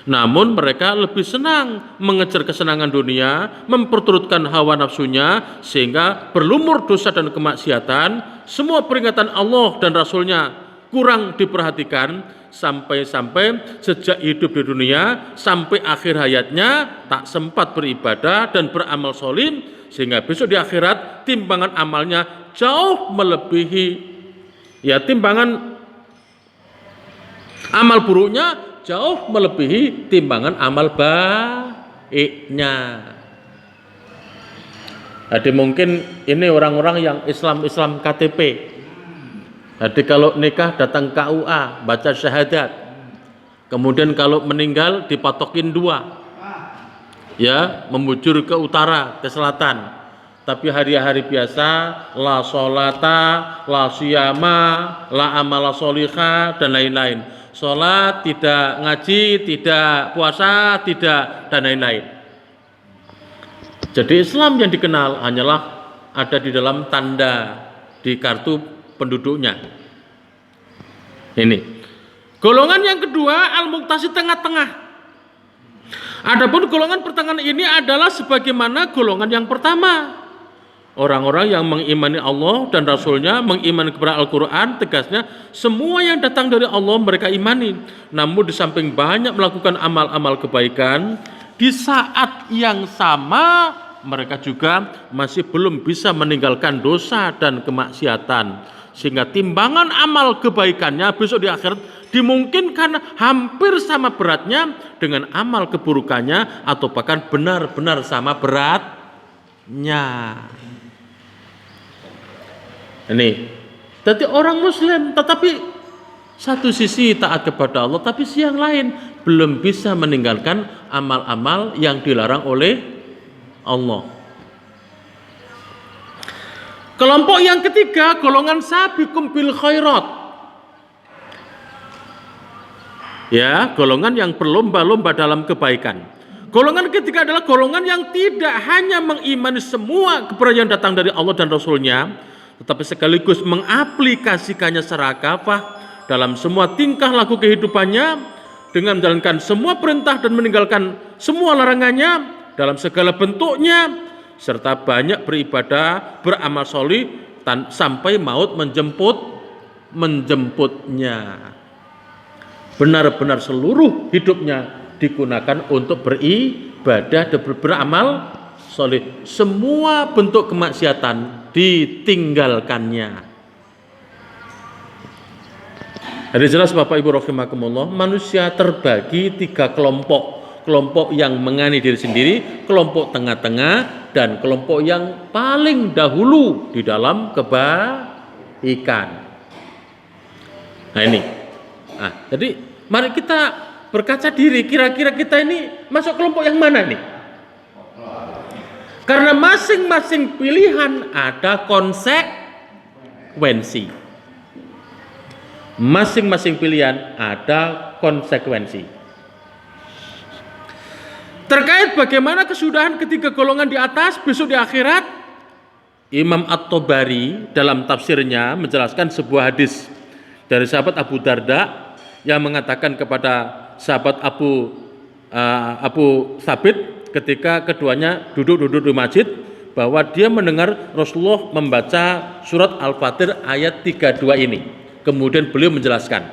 namun mereka lebih senang mengejar kesenangan dunia, memperturutkan hawa nafsunya, sehingga berlumur dosa dan kemaksiatan. Semua peringatan Allah dan Rasulnya kurang diperhatikan, sampai-sampai sejak hidup di dunia sampai akhir hayatnya tak sempat beribadah dan beramal soleh, sehingga besok di akhirat timbangan amalnya jauh melebihi, ya timbangan amal buruknya jauh melebihi timbangan amal baiknya. Jadi mungkin ini orang-orang yang Islam KTP. Jadi kalau nikah datang KUA, baca syahadat. Kemudian kalau meninggal dipatokin 2. Ya, membujur ke utara, ke selatan. Tapi hari-hari biasa la sholata, la siyama, la amala sholihah dan lain-lain. Sholat tidak, ngaji tidak, puasa tidak, dan lain-lain. Jadi Islam yang dikenal hanyalah ada di dalam tanda di kartu penduduknya. Ini. Golongan yang kedua al-muqtasid, tengah-tengah. Adapun golongan pertengahan ini adalah sebagaimana golongan yang pertama. Orang-orang yang mengimani Allah dan Rasulnya, mengimani kepada Al-Quran, tegasnya semua yang datang dari Allah mereka imani. Namun di samping banyak melakukan amal-amal kebaikan, di saat yang sama mereka juga masih belum bisa meninggalkan dosa dan kemaksiatan, sehingga timbangan amal kebaikannya besok di akhirat dimungkinkan hampir sama beratnya dengan amal keburukannya, atau bahkan benar-benar sama beratnya. Ini jadi orang muslim tetapi satu sisi taat kepada Allah, tapi sisi yang lain belum bisa meninggalkan amal-amal yang dilarang oleh Allah. Kelompok yang ketiga, golongan sabiqum bil khairat. Ya, golongan yang berlomba-lomba dalam kebaikan. Golongan ketiga adalah golongan yang tidak hanya mengimani semua kebenaran yang datang dari Allah dan Rasulnya, tetapi sekaligus mengaplikasikannya secara kafah dalam semua tingkah laku kehidupannya, dengan menjalankan semua perintah dan meninggalkan semua larangannya dalam segala bentuknya, serta banyak beribadah, beramal solih sampai maut menjemputnya. Benar-benar seluruh hidupnya digunakan untuk beribadah dan beramal solih. Semua bentuk kemaksiatan ditinggalkannya. Jadi jelas Bapak Ibu rahimakumullah, manusia terbagi 3 kelompok. Kelompok yang mengani diri sendiri, kelompok tengah-tengah, dan kelompok yang paling dahulu di dalam kebaikan. Nah ini. Nah, jadi mari kita berkaca diri, kira-kira kita ini masuk kelompok yang mana nih? Karena masing-masing pilihan ada konsekuensi. Masing-masing pilihan ada konsekuensi. Terkait bagaimana kesudahan ketiga golongan di atas besok di akhirat, Imam At-Tabari dalam tafsirnya menjelaskan sebuah hadis dari sahabat Abu Darda yang mengatakan kepada sahabat Abu Thabit ketika keduanya duduk di masjid, bahwa dia mendengar Rasulullah membaca surat Al-Fatir ayat 32 ini. Kemudian beliau menjelaskan,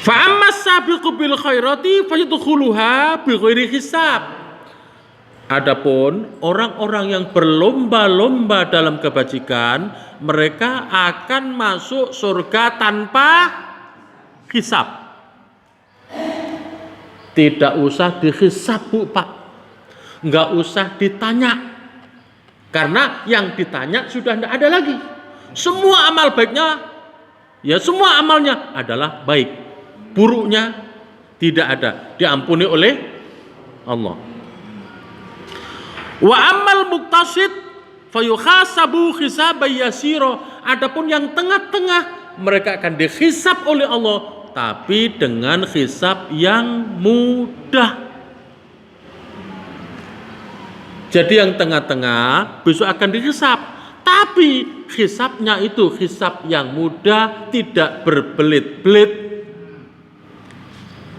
fa'ammas sabiqu bil khairati fayadkhuluha bighairi hisab. Adapun orang-orang yang berlomba-lomba dalam kebajikan, mereka akan masuk surga tanpa hisab. Tidak usah dihisab, Bu, Pak. Enggak usah ditanya. Karena yang ditanya sudah tidak ada lagi. Semua amal baiknya, ya semua amalnya adalah baik. Buruknya tidak ada, diampuni oleh Allah. Wa ammal muqtasid fayuhasabu hisaban yasira. Adapun yang tengah-tengah, mereka akan dihisab oleh Allah, tapi dengan hisab yang mudah. Jadi yang tengah-tengah besok akan dihisab, tapi hisabnya itu hisab yang mudah, tidak berbelit-belit.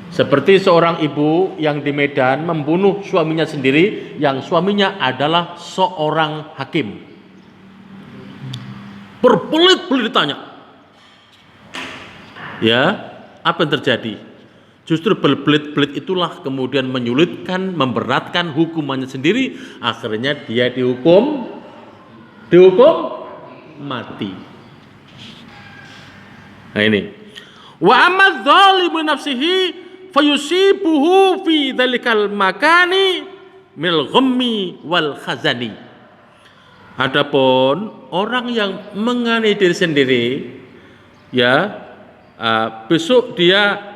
Seperti seorang ibu yang di Medan membunuh suaminya sendiri, yang suaminya adalah seorang hakim. Berbelit-belit ditanya, Ya, apa yang terjadi? Justru berbelit-belit itulah kemudian menyulitkan, memberatkan hukumannya sendiri. Akhirnya dia dihukum mati. Nah ini. Wa amma dzalimu nafsihi fayusibuhu fi dzalikal makani mil ghammi wal khazani. Adapun orang yang menganiaya diri sendiri, ya, besok dia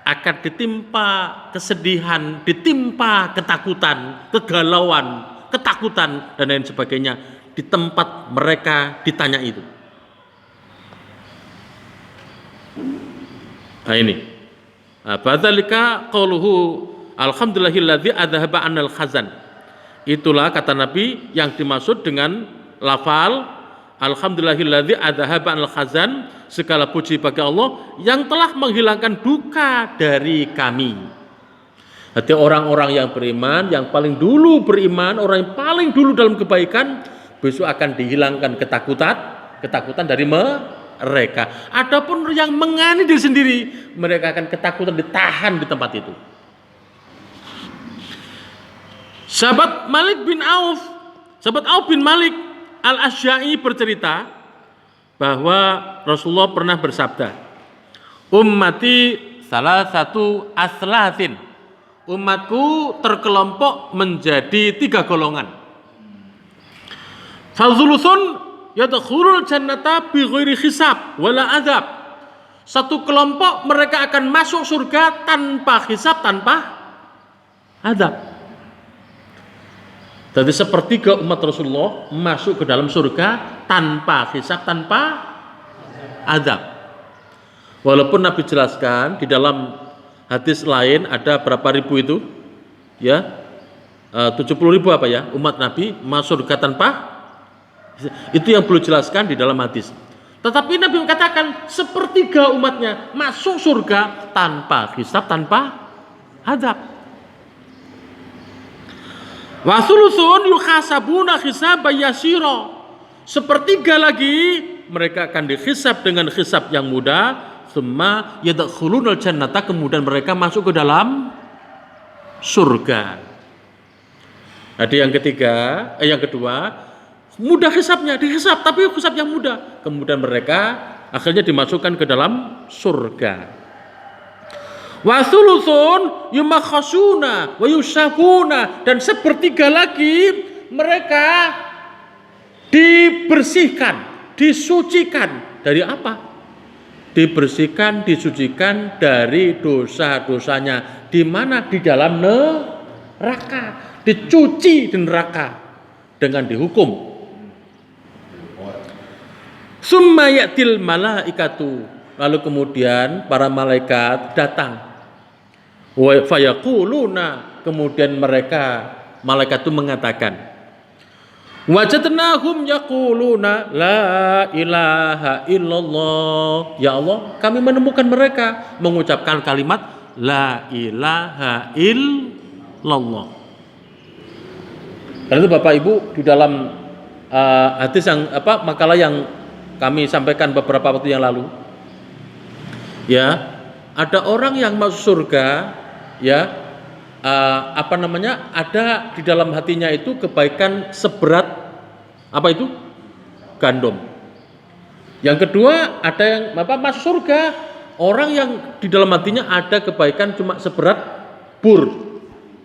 akan ditimpa kesedihan, ditimpa ketakutan, kegalauan, ketakutan dan lain sebagainya di tempat mereka ditanya itu. Nah ini. Badzalika qauluhu alhamdulillahilladzi adzhaba 'anil khazan. Itulah kata Nabi yang dimaksud dengan lafal alhamdulillahilladzi adzhaba 'anil khazan, segala puji bagi Allah yang telah menghilangkan duka dari kami. Jadi orang-orang yang beriman, yang paling dulu beriman, orang yang paling dulu dalam kebaikan, besok akan dihilangkan ketakutan dari mereka. Adapun yang menganiaya diri sendiri, mereka akan ketakutan ditahan di tempat itu. Sahabat Auf bin Malik Al-Asy'a'i bercerita bahwa Rasulullah pernah bersabda, ummati salah satu aslatin, umatku terkelompok menjadi 3 golongan. Fadzulusun yadkhulul jannata bighairi hisab wala azab. Satu kelompok mereka akan masuk surga tanpa hisab, tanpa azab. Jadi sepertiga umat Rasulullah masuk ke dalam surga tanpa hisab, tanpa azab. Walaupun Nabi jelaskan di dalam hadis lain ada berapa ribu itu, ya 70.000 apa ya umat Nabi masuk surga tanpa, itu yang perlu jelaskan di dalam hadis. Tetapi Nabi mengatakan sepertiga umatnya masuk surga tanpa hisab, tanpa azab. Wa thuluthun yukhasabuna hisaban yasira. Sepertiga lagi mereka akan dihisab dengan hisab yang mudah, tsumma yadkhulunal jannata, kemudian mereka masuk ke dalam surga. Jadi yang kedua, mudah hisabnya, dihisab tapi hisab yang mudah. Kemudian mereka akhirnya dimasukkan ke dalam surga. Wa thuluthun yumakhasuna wa yusafuna, dan sepertiga lagi mereka dibersihkan, disucikan dari apa? Dibersihkan, disucikan dari dosa-dosanya. Di mana? Di dalam neraka. Dicuci di neraka dengan dihukum. Summa ya'til malaikatu, lalu kemudian para malaikat datang. Wa fayaquluna, kemudian malaikat itu mengatakan, wajadnahum yaquluna la ilaha illallah. Ya Allah, kami menemukan mereka mengucapkan kalimat la ilaha illallah. Karena itu Bapak Ibu, di dalam hadis yang makalah yang kami sampaikan beberapa waktu yang lalu, ya, ada orang yang masuk surga, ya, ada di dalam hatinya itu kebaikan seberat apa itu? Gandum. Yang kedua, ada yang masuk surga, orang yang di dalam hatinya ada kebaikan cuma seberat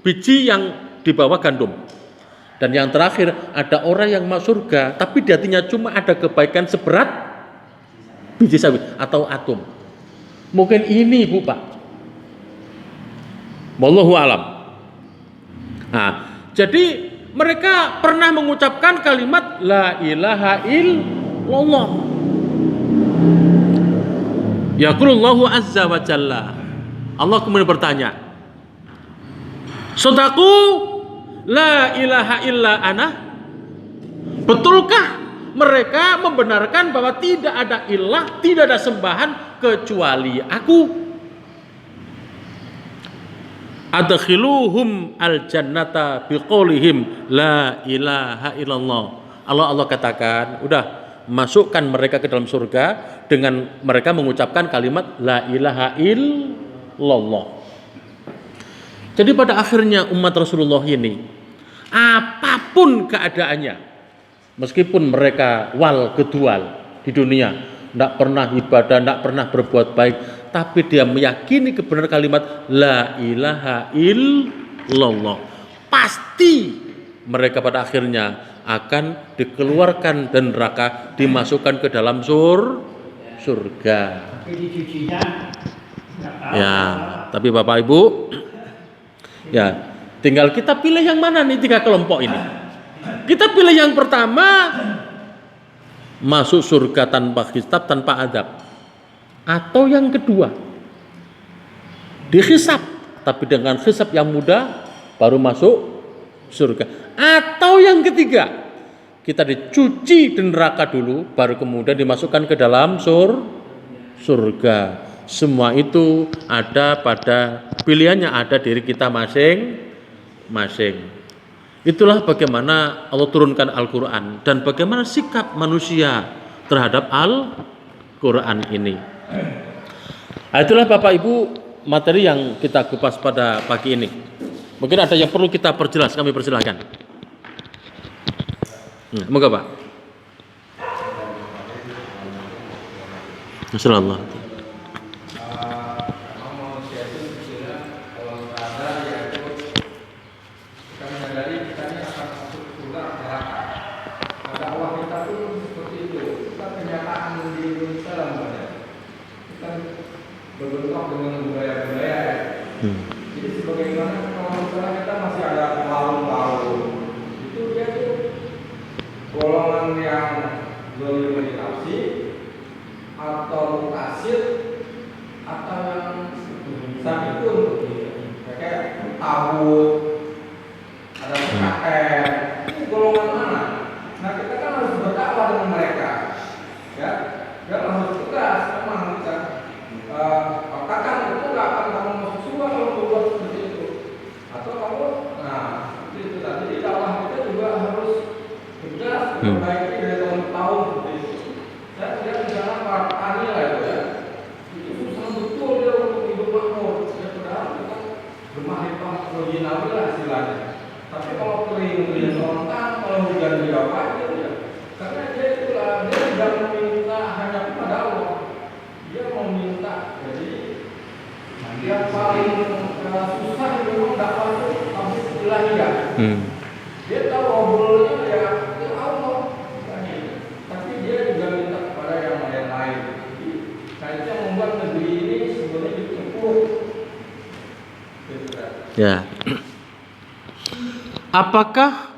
biji yang di bawah gandum. Dan yang terakhir, ada orang yang masuk surga tapi di hatinya cuma ada kebaikan seberat biji sawit atau atom. Mungkin ini Bu Pak. Wallahu alam. Nah, jadi mereka pernah mengucapkan kalimat la ilaha illallah. Yaqulullahu azza wa jalla. Allah kemudian bertanya, "Sadaqu la ilaha illa ana?" Betulkah mereka membenarkan bahwa tidak ada ilah, tidak ada sembahan kecuali aku? Adkhiluhum al-jannata biqaulihim la ilaha illallah. Allah katakan, udah masukkan mereka ke dalam surga dengan mereka mengucapkan kalimat la ilaha illallah. Jadi pada akhirnya umat Rasulullah ini apapun keadaannya, meskipun mereka wal kedual di dunia, tidak pernah ibadah, tidak pernah berbuat baik, tapi dia meyakini kebenaran kalimat la ilaha illallah, pasti mereka pada akhirnya akan dikeluarkan dan neraka, dimasukkan ke dalam surga. Ya, tapi Bapak Ibu, ya tinggal kita pilih yang mana nih 3 kelompok ini. Kita pilih yang pertama, masuk surga tanpa hisab, tanpa adab. Atau yang kedua, dihisab, tapi dengan hisab yang mudah baru masuk surga. Atau yang ketiga, kita dicuci di neraka dulu, baru kemudian dimasukkan ke dalam surga. Semua itu ada pada pilihannya, ada diri kita masing-masing. Itulah bagaimana Allah turunkan Al-Quran dan bagaimana sikap manusia terhadap Al-Quran ini. Itulah Bapak Ibu materi yang kita kupas pada pagi ini. Mungkin ada yang perlu kita perjelas, kami persilahkan. Moga Pak. Assalamualaikum. Berbentuk dengan budaya-budaya. Jadi sebagaimana kalau misalnya kita masih ada pahlawan-pahlawan, itu dia tuh golongan yang zalim menafsi atau mukasir atau yang sabitun, kayak tawud, ada kakek, ini golongan mana? Nah kita kan harus berdakwah dengan mereka, ya, dan harus tegas memang kita. Katakan itu nggak akan kamu masuk surga kalau berbuat seperti itu, atau kamu, nah itu tadi di dakwah kita juga harus tegas memperbaiki dari tahun-tahun seperti itu. Saya lihat misalnya para petani lah itu ya, itu susah betul dia untuk hidup makmur. Ya padahal kita bermahirah original lah istilahnya. Tapi kalau kering lontar, kalau hujan dia wajar ya, karena dia itulah dia tidak meminta hanya kepada Allah. Dia meminta, jadi yang paling susah memang dakwah itu habis ilahiyah. Dia tahu obrolnya ya Allah, tapi dia juga minta kepada yang lain. Nah itu yang membuat negeri ini sebenarnya dikepung. Ya. Apakah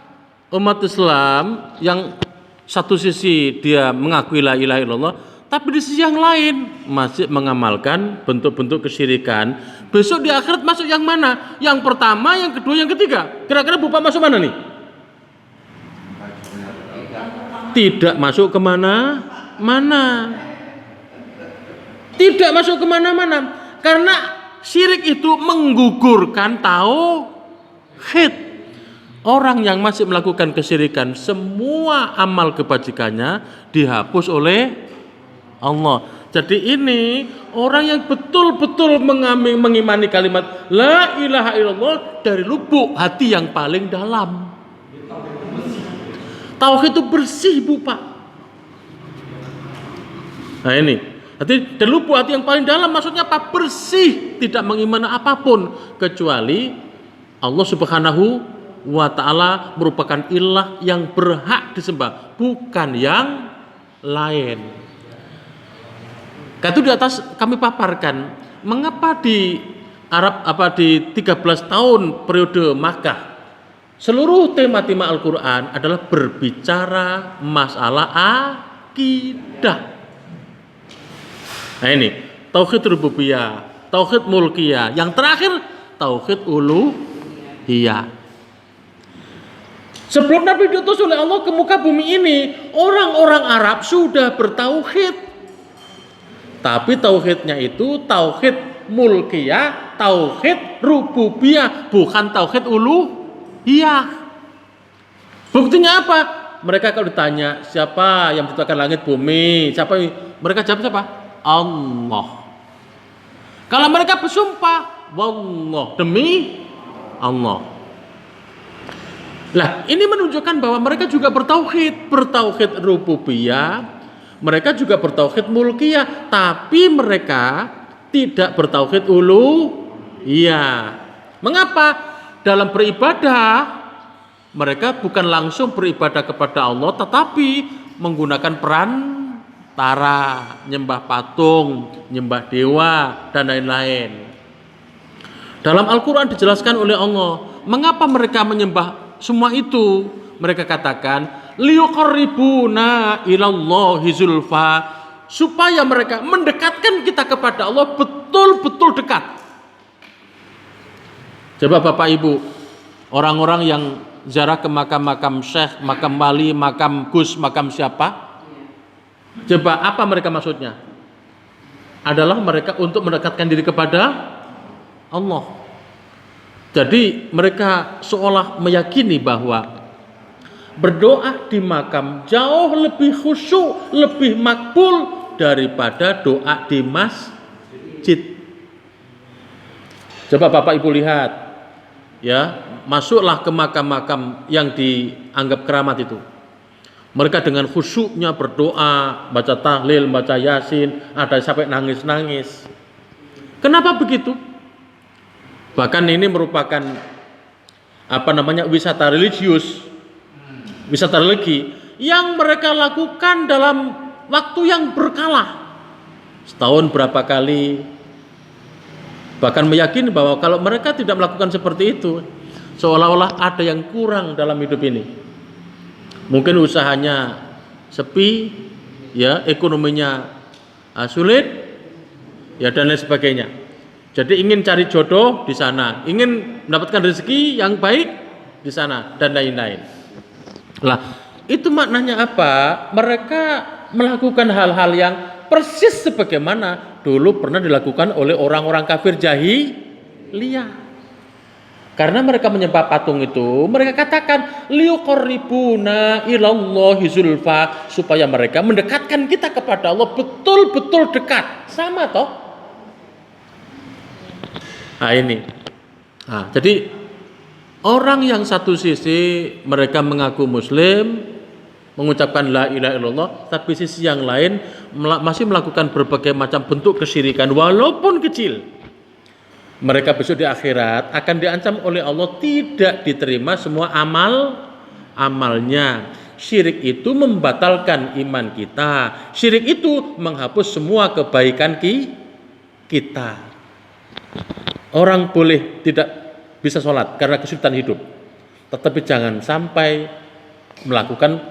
umat Islam yang satu sisi dia mengakui la ilaha illallah, tapi di sisi yang lain masih mengamalkan bentuk-bentuk kesyirikan, besok di akhirat masuk yang mana? Yang pertama, yang kedua, yang ketiga? Kira-kira Bapak masuk mana nih? Tidak masuk kemana-mana. Tidak masuk kemana-mana. Karena syirik itu menggugurkan tauhid. Orang yang masih melakukan kesyirikan, semua amal kebajikannya dihapus oleh Allah. Jadi ini orang yang betul-betul mengimani kalimat la ilaha illallah dari lubuk hati yang paling dalam. Tauhid itu bersih, Bu Pak. Nah ini, jadi dari lubuk hati yang paling dalam maksudnya apa? Bersih, tidak mengimani apapun kecuali Allah Subhanahu wa ta'ala merupakan ilah yang berhak disembah, bukan yang lain. Itu di atas kami paparkan mengapa di Arab di 13 tahun periode Makkah seluruh tema-tema Al-Quran adalah berbicara masalah akidah. Nah ini tauhid rububiyah, tauhid mulkiyah, yang terakhir tauhid uluhiyah. Sebelum Nabi diutus oleh Allah ke muka bumi ini, orang-orang Arab sudah bertauhid. Tapi tauhidnya itu tauhid mulkiyah, tauhid rububiyah, bukan tauhid uluhiyah. Buktinya apa? mereka kalau ditanya siapa yang menciptakan langit bumi, mereka jawab siapa? Allah. Kalau mereka bersumpah, wallah, demi Allah. Lah, ini menunjukkan bahwa mereka juga bertauhid rububiyah, mereka juga bertauhid mulkiyah, tapi mereka tidak bertauhid uluhiyah. Mengapa? Dalam beribadah mereka bukan langsung beribadah kepada Allah, tetapi menggunakan perantara, nyembah patung, nyembah dewa, dan lain-lain. Dalam Al-Quran dijelaskan oleh Allah, mengapa mereka menyembah semua itu? Mereka katakan, liyuqarribuna ilallahi zulfa, supaya mereka mendekatkan kita kepada Allah betul-betul dekat. Coba Bapak Ibu, orang-orang yang ziarah ke makam-makam syekh, makam wali, makam gus, makam siapa? Coba apa mereka maksudnya? Adalah mereka untuk mendekatkan diri kepada Allah. Jadi mereka seolah meyakini bahwa berdoa di makam jauh lebih khusyuk, lebih makbul daripada doa di masjid. Coba Bapak Ibu lihat, ya, masuklah ke makam-makam yang dianggap keramat itu. Mereka dengan khusyuknya berdoa, baca tahlil, baca yasin, ada sampai nangis-nangis. Kenapa begitu? Bahkan ini merupakan wisata religius, wisata religi yang mereka lakukan dalam waktu yang berkala, setahun berapa kali. Bahkan meyakini bahwa kalau mereka tidak melakukan seperti itu, seolah-olah ada yang kurang dalam hidup ini. Mungkin usahanya sepi, ya, ekonominya sulit, ya, dan lain sebagainya. Jadi ingin cari jodoh di sana, ingin mendapatkan rezeki yang baik di sana, dan lain-lain. Lah, itu maknanya apa? Mereka melakukan hal-hal yang persis sebagaimana dulu pernah dilakukan oleh orang-orang kafir jahiliyah. Karena mereka menyembah patung itu, mereka katakan liyuqarribuna ilallahi zulfa, supaya mereka mendekatkan kita kepada Allah betul-betul dekat. Sama toh? Nah ini. Nah, jadi orang yang satu sisi mereka mengaku muslim, mengucapkan la ilaha illallah, tapi sisi yang lain masih melakukan berbagai macam bentuk kesyirikan walaupun kecil. Mereka besok di akhirat akan diancam oleh Allah tidak diterima semua amalnya. Syirik itu membatalkan iman kita. Syirik itu menghapus semua kebaikan kita. Orang boleh tidak bisa sholat karena kesulitan hidup, tetapi jangan sampai melakukan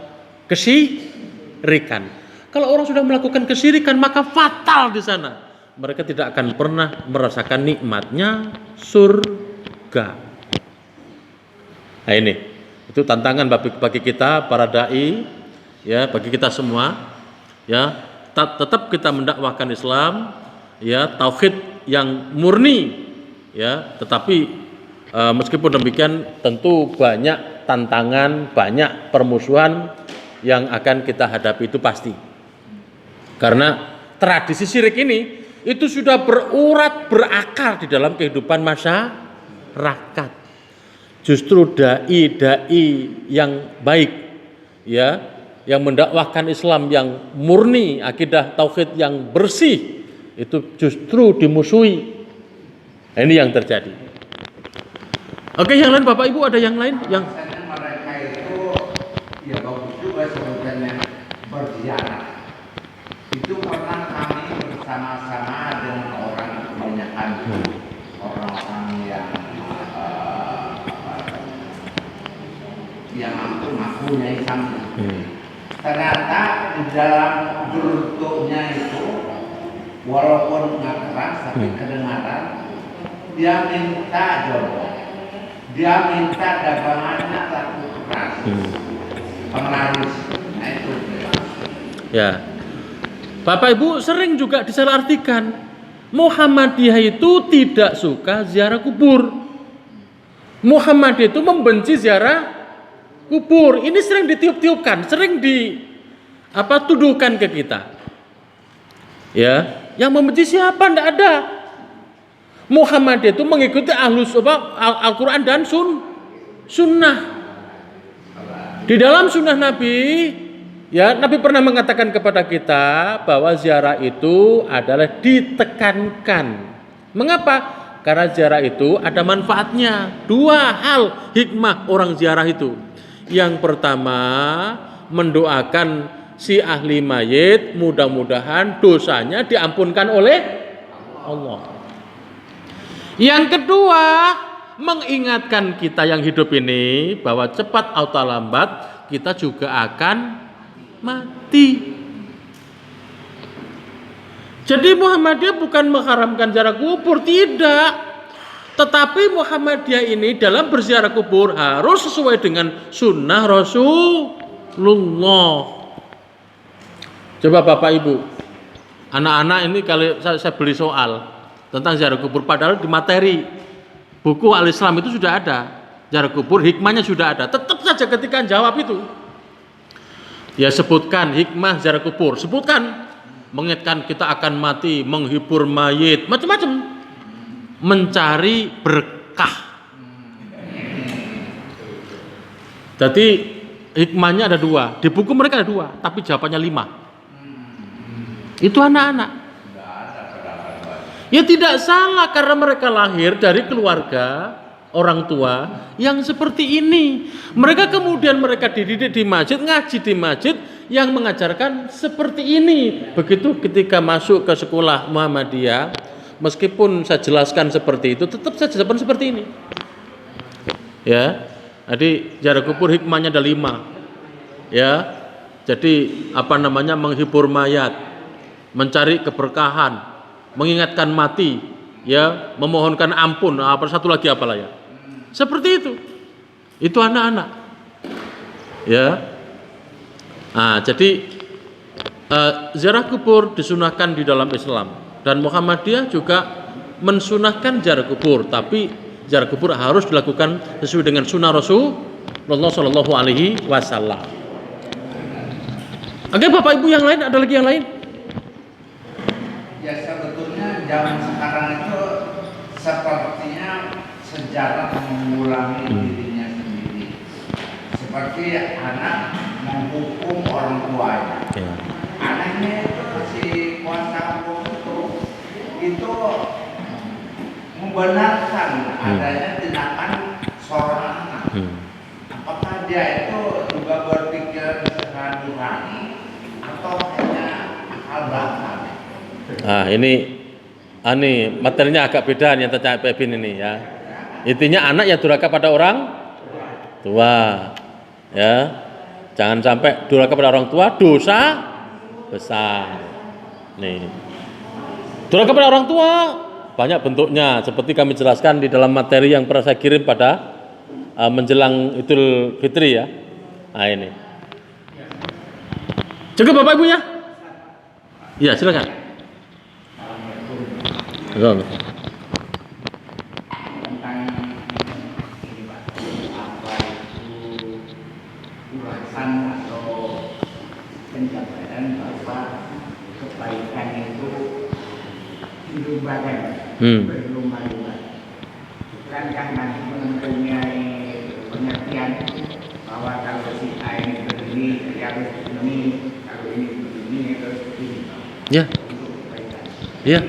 kesyirikan. Kalau orang sudah melakukan kesyirikan, maka fatal di sana. Mereka tidak akan pernah merasakan nikmatnya surga. Nah ini, itu tantangan bagi kita para dai, ya, bagi kita semua, ya, tetap kita mendakwahkan Islam, ya, tauhid yang murni, ya, tetapi meskipun demikian tentu banyak tantangan, banyak permusuhan yang akan kita hadapi, itu pasti. Karena tradisi syirik ini itu sudah berurat, berakar di dalam kehidupan masyarakat. Justru dai yang baik, ya, yang mendakwahkan Islam yang murni, akidah tauhid yang bersih, itu justru dimusuhi. Nah, ini yang terjadi. Oke, yang lain Bapak Ibu ada yang lain yang mereka itu ya bagus juga sebutannya berziarah. Itu pernah kami bersama-sama dengan orang kebanyakan orang-orang yang ngaku-ngakunya Islam. Ternyata di dalam gerutunya itu walaupun nggak keras tapi kedengaran, dia minta jodoh, dia minta dagangannya satu keras, penglaris. Nah itu ya. Bapak Ibu sering juga disalahartikan. Muhammadiyah itu tidak suka ziarah kubur. Muhammadiyah itu membenci ziarah kubur. Ini sering ditiup-tiupkan, sering tuduhkan ke kita. Ya, yang membenci siapa? Tidak ada. Muhammadiyah itu mengikuti Al-Quran dan sunnah. Di dalam sunnah Nabi, ya, Nabi pernah mengatakan kepada kita bahwa ziarah itu adalah ditekankan. Mengapa? Karena ziarah itu ada manfaatnya. 2 hal hikmah orang ziarah itu. Yang pertama, mendoakan si ahli mayit, mudah-mudahan dosanya diampunkan oleh Allah. Yang kedua, mengingatkan kita yang hidup ini bahwa cepat atau lambat kita juga akan mati. Jadi Muhammadiyah bukan mengharamkan ziarah kubur, tidak. Tetapi Muhammadiyah ini dalam berziarah kubur harus sesuai dengan sunnah Rasulullah. Coba Bapak Ibu, anak-anak ini kalau saya beli soal tentang ziarah kubur, padahal di materi buku Al-Islam itu sudah ada ziarah kubur, hikmahnya sudah ada. Tetap saja ketika jawab itu, ya sebutkan hikmah ziarah kubur, sebutkan. Mengingatkan kita akan mati, menghibur mayit, macam-macam, mencari berkah. Jadi hikmahnya ada 2, di buku mereka ada 2, tapi jawabannya 5. Itu anak-anak. Ya tidak salah karena mereka lahir dari keluarga orang tua yang seperti ini. Mereka kemudian dididik di masjid, ngaji di masjid yang mengajarkan seperti ini. Begitu ketika masuk ke sekolah Muhammadiyah, meskipun saya jelaskan seperti itu, tetap saya jelaskan seperti ini. Ya, jadi ziarah kubur hikmahnya ada 5. Ya, jadi menghibur mayat, mencari keberkahan, mengingatkan mati, ya, memohonkan ampun, satu lagi apalah ya. Seperti itu. Itu anak-anak. Ya. Nah, jadi ziarah kubur disunahkan di dalam Islam dan Muhammadiyah juga mensunahkan ziarah kubur, tapi ziarah kubur harus dilakukan sesuai dengan sunnah Rasulullah Shallallahu Alaihi Wasallam. Oke, Bapak Ibu yang lain, ada lagi yang lain? Ya sebetulnya zaman sekarang itu sepertinya sejarah mengulangi dirinya sendiri. Seperti anak menghukum orang tuanya. Ya. Anaknya itu masih kuasa hukum itu membenarkan adanya tindakan seorang anak. Apakah dia itu juga berpikir secara nurani atau hanya akal belakang? Nah ini materinya agak beda yang tanya Pebin ini ya. Intinya anak yang durhaka pada orang tua, ya. Jangan sampai durhaka pada orang tua, dosa besar. Nih, durhaka pada orang tua banyak bentuknya, seperti kami jelaskan di dalam materi yang pernah saya kirim pada menjelang Idul Fitri ya. Nah ini. Cukup Bapak Ibu ya? Iya silakan. Tentang apa itu ulasan atau penjabaran bahwa kebaikan itu berlomba-lomba, berlomba-lomba. Bukankah nanti mempunyai pengertian bahwa kalau si A ini begini, dia harus begini, kalau ini begini, harus begini. Ya. Ya.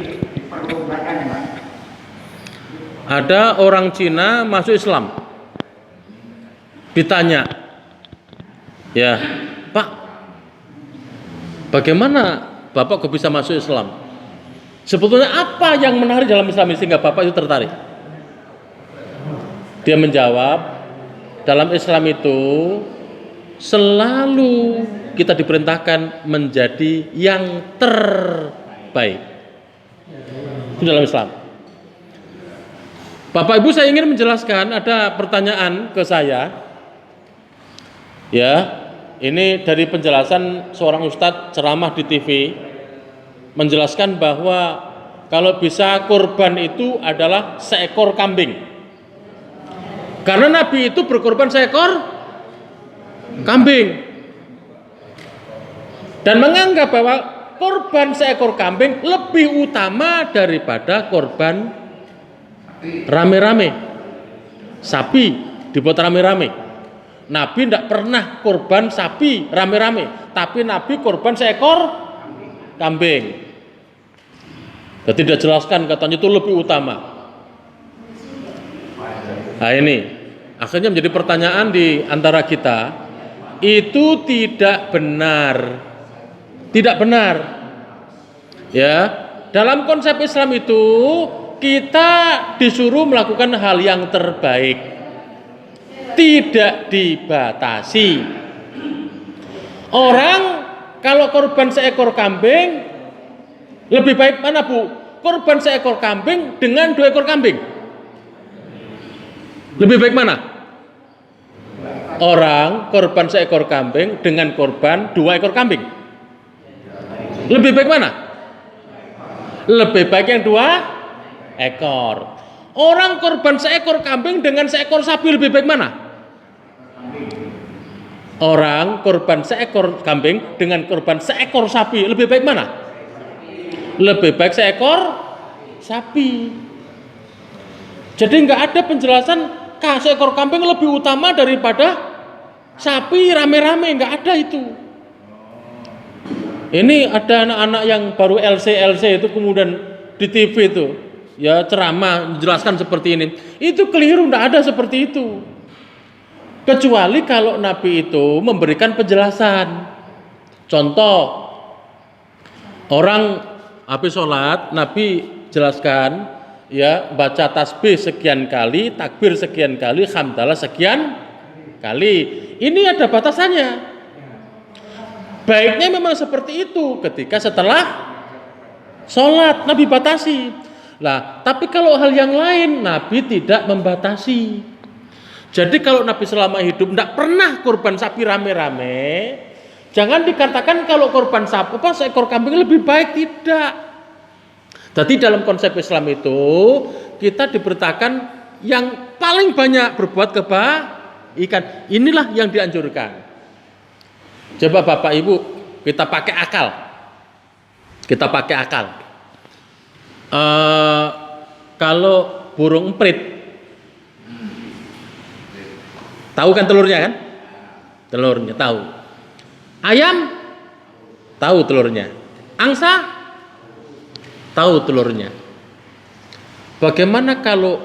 Ada orang Cina masuk Islam. Ditanya, ya Pak, bagaimana Bapak kok bisa masuk Islam? Sebetulnya apa yang menarik dalam Islam ini sehingga Bapak itu tertarik? Dia menjawab, dalam Islam itu selalu kita diperintahkan menjadi yang terbaik. Itu dalam Islam. Bapak Ibu, saya ingin menjelaskan, ada pertanyaan ke saya. Ya, ini dari penjelasan seorang ustadz ceramah di TV menjelaskan bahwa kalau bisa kurban itu adalah seekor kambing. Karena Nabi itu berkorban seekor kambing. Dan menganggap bahwa korban seekor kambing lebih utama daripada korban rame-rame. Sapi dibuat rame-rame. Nabi tidak pernah korban sapi rame-rame, tapi Nabi korban seekor kambing. Jadi tidak jelaskan katanya itu lebih utama. Nah ini akhirnya menjadi pertanyaan di antara kita. Itu tidak benar. Tidak benar. Ya, dalam konsep Islam itu kita disuruh melakukan hal yang terbaik. Tidak dibatasi. Orang kalau korban seekor kambing lebih baik mana, Bu? Korban seekor kambing dengan 2 ekor kambing. Lebih baik mana? Orang korban seekor kambing dengan korban 2 ekor kambing. Lebih baik mana? Lebih baik yang 2 ekor. Orang korban seekor kambing dengan seekor sapi lebih baik mana? Orang korban seekor kambing dengan korban seekor sapi lebih baik mana? Lebih baik seekor sapi. Jadi nggak ada penjelasan seekor kambing lebih utama daripada sapi rame-rame, nggak ada itu. Ini ada anak-anak yang baru LC itu kemudian di TV itu ya ceramah menjelaskan seperti ini. Itu keliru, nggak ada seperti itu. Kecuali kalau Nabi itu memberikan penjelasan. Contoh, orang habis sholat, Nabi jelaskan, ya baca tasbih sekian kali, takbir sekian kali, hamdalah sekian kali. Ini ada batasannya. Baiknya memang seperti itu ketika setelah sholat Nabi batasi. Lah, tapi kalau hal yang lain Nabi tidak membatasi. Jadi kalau Nabi selama hidup tidak pernah korban sapi rame-rame, jangan dikatakan kalau korban sapi seekor kambing lebih baik, tidak. Jadi dalam konsep Islam itu kita diberitakan yang paling banyak berbuat kebaikan. Inilah yang dianjurkan. Coba Bapak Ibu kita pakai akal. Kita pakai akal. Kalau burung emprit, tahu kan telurnya kan? Telurnya tahu. Ayam tahu telurnya. Angsa tahu telurnya. Bagaimana kalau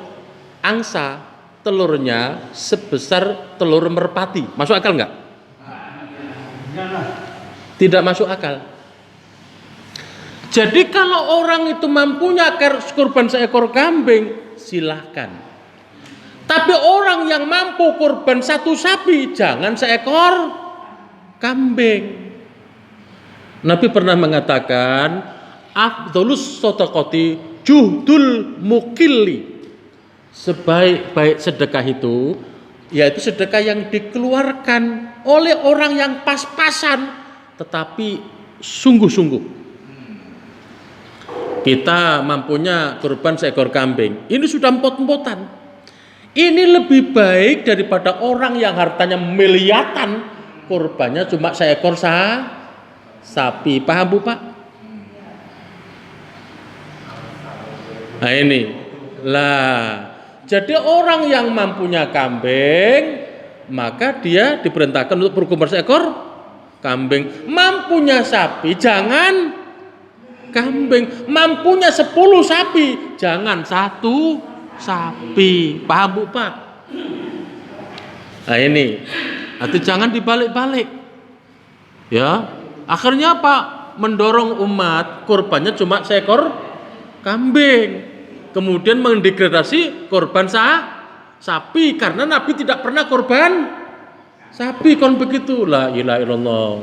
angsa telurnya sebesar telur merpati? Masuk akal enggak? Tidak masuk akal. Jadi kalau orang itu mampunya kurban seekor kambing, silahkan. Tapi orang yang mampu kurban 1 sapi, jangan seekor kambing. Nabi pernah mengatakan, afdhalus shadaqati juhdul mukilli. Sebaik-baik sedekah itu yaitu sedekah yang dikeluarkan oleh orang yang pas-pasan tetapi sungguh-sungguh. Kita mampunya kurban seekor kambing, ini sudah empot-empotan. Ini lebih baik daripada orang yang hartanya miliatan, kurbannya cuma seekor sapi. Paham Bu Pak? Nah ini lah. Jadi orang yang mampunya kambing, maka dia diperintahkan untuk berkurban seekor kambing. Mampunya sapi, jangan kambing. Mampunya 10 sapi, jangan 1 sapi. Paham Bu Pak? Nah ini, nanti jangan dibalik-balik. Ya, akhirnya apa? Mendorong umat kurbannya cuma seekor kambing. Kemudian mendegradasi korban sapi karena Nabi tidak pernah korban sapi. Kon begitu, la ilaha illallah.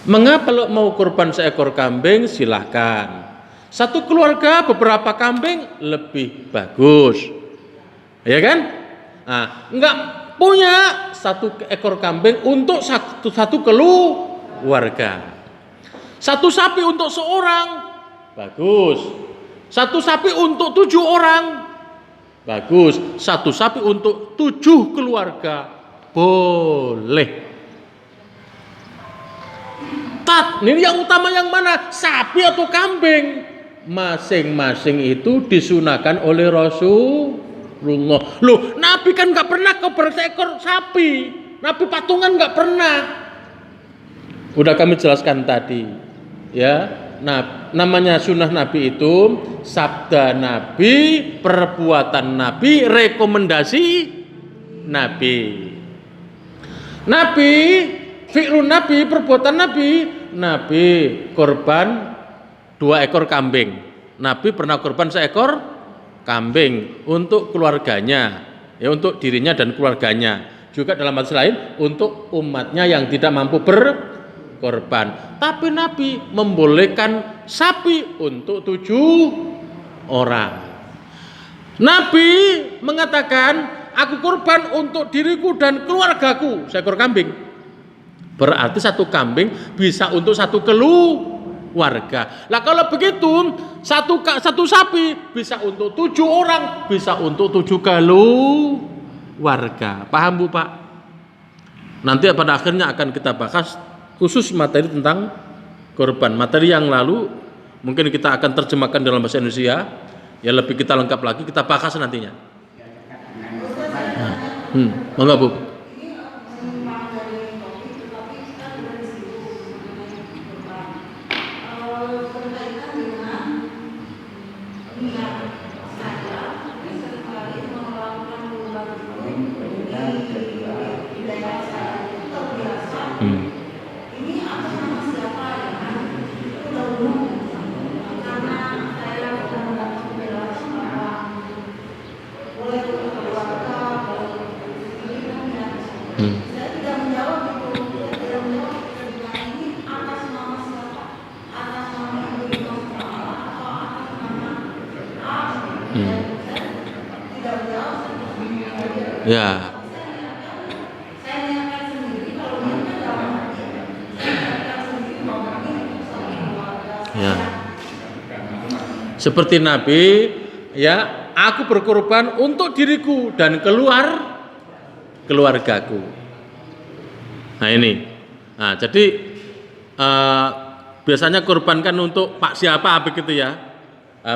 Mengapa kalau mau korban seekor kambing silahkan. Satu keluarga beberapa kambing lebih bagus, ya kan? Nah, enggak punya 1 ekor kambing untuk satu keluarga. 1 sapi untuk seorang bagus. 1 sapi untuk 7 orang bagus. 1 sapi untuk 7 keluarga boleh. Ini yang utama yang mana? Sapi atau kambing? Masing-masing itu disunahkan oleh Rasulullah. Loh, Nabi kan nggak pernah seekor sapi. Nabi patungan nggak pernah. Udah kami jelaskan tadi, ya. Nah, namanya sunnah Nabi itu sabda Nabi, perbuatan Nabi, rekomendasi Nabi. Nabi, fi'lun Nabi, perbuatan Nabi. Nabi korban 2 ekor kambing. Nabi pernah korban 1 ekor kambing untuk keluarganya, ya, untuk dirinya dan keluarganya. Juga dalam hadis lain untuk umatnya yang tidak mampu berkorban. Tapi Nabi membolehkan sapi untuk 7 orang. Nabi mengatakan, aku korban untuk diriku dan keluargaku 1 ekor kambing. Berarti 1 kambing bisa untuk 1 keluarga. Lah kalau begitu, satu sapi bisa untuk 7 orang, bisa untuk 7 keluarga. Paham Bu Pak? Nanti pada akhirnya akan kita bahas khusus materi tentang korban. Materi yang lalu mungkin kita akan terjemahkan dalam bahasa Indonesia, ya lebih kita lengkap lagi, kita bahas nantinya. Monggo Bu. Ya. Ya. Seperti Nabi, ya, aku berkorban untuk diriku dan keluargaku. Nah ini. Nah, jadi biasanya korbankan untuk Pak siapa begitu ya.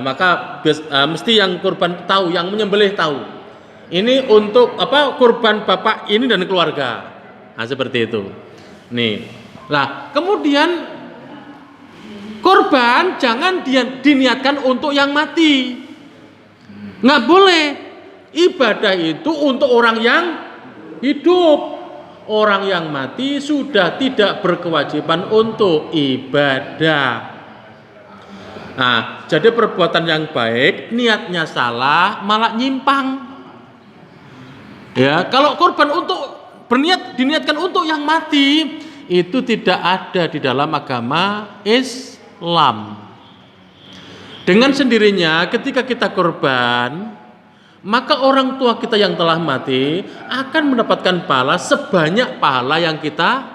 Maka mesti yang korban tahu, yang menyembelih tahu. Ini untuk apa? Kurban bapak ini dan keluarga. Nah, seperti itu. Nih. Lah, kemudian kurban jangan diniatkan untuk yang mati. Nggak boleh. Ibadah itu untuk orang yang hidup. Orang yang mati sudah tidak berkewajiban untuk ibadah. Nah, jadi perbuatan yang baik, niatnya salah, malah nyimpang. Ya, kalau korban untuk diniatkan untuk yang mati, itu tidak ada di dalam agama Islam. Dengan sendirinya ketika kita korban, maka orang tua kita yang telah mati akan mendapatkan pahala sebanyak pahala yang kita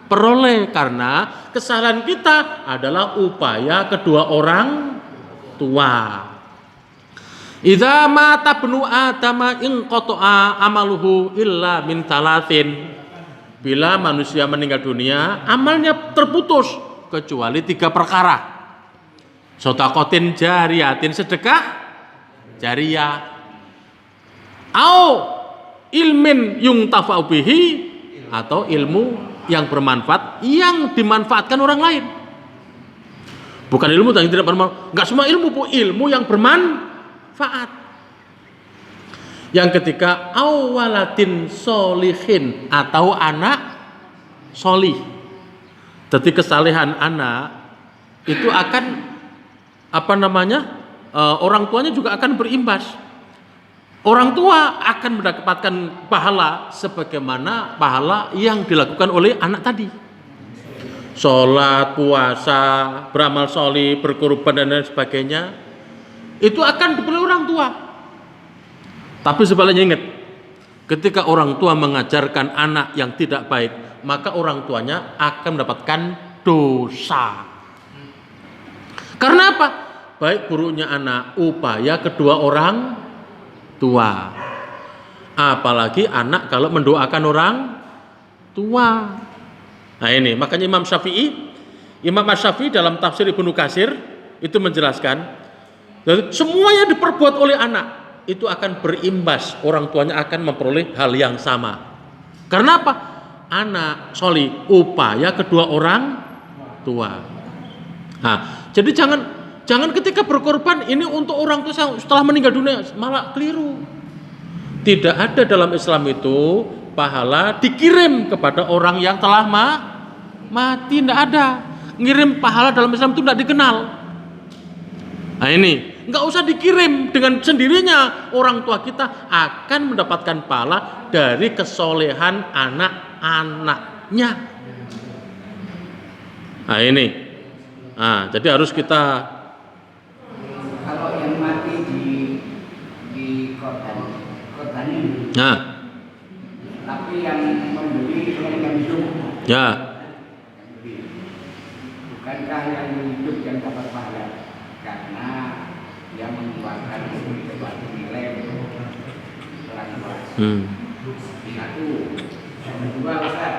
peroleh, karena kesalahan kita adalah upaya kedua orang tua. Idza mata ibnu Adam inqata'a amaluhu illa min talatin. Bila manusia meninggal dunia, amalnya terputus kecuali 3 perkara. Shadaqatin jariyatin, sedekah jariyah. Au ilmin yungtafa'u bihi, atau ilmu yang bermanfaat yang dimanfaatkan orang lain. Bukan ilmu yang tidak bermanfaat. Enggak semua ilmu, Bu, ilmu yang bermanfaat. Yang ketiga, awalatin solihin, atau anak solih. Jadi kesalehan anak itu akan orang tuanya juga akan berimbas. Orang tua akan mendapatkan pahala sebagaimana pahala yang dilakukan oleh anak tadi. Sholat, puasa, beramal solih, berkorban dan lain sebagainya, itu akan diberi orang tua. Tapi sebaliknya ingat, ketika orang tua mengajarkan anak yang tidak baik, maka orang tuanya akan mendapatkan dosa. Karena apa? Baik buruknya anak, upaya kedua orang tua. Apalagi anak kalau mendoakan orang tua. Nah ini, makanya Imam Asy-Syafi'i dalam tafsir Ibnu Katsir itu menjelaskan, semuanya diperbuat oleh anak itu akan berimbas, orang tuanya akan memperoleh hal yang sama. Karena apa? Anak sholih, upaya kedua orang tua. Nah, jadi jangan ketika berkorban ini untuk orang tua setelah meninggal dunia, malah keliru. Tidak ada dalam Islam itu pahala dikirim kepada orang yang telah mati, tidak ada. Ngirim pahala dalam Islam itu tidak dikenal. Nah ini, nggak usah dikirim, dengan sendirinya orang tua kita akan mendapatkan pahala dari kesolehan anak-anaknya. Nah ini, jadi harus kita. Kalau yang mati di korbanin, tapi yang membeli yang hidup, bukankah yang hidup yang dapat pahala? Karena dia mengeluarkan sesuatu nilai untuk orang tua. Satu, yang kedua, Ustaz,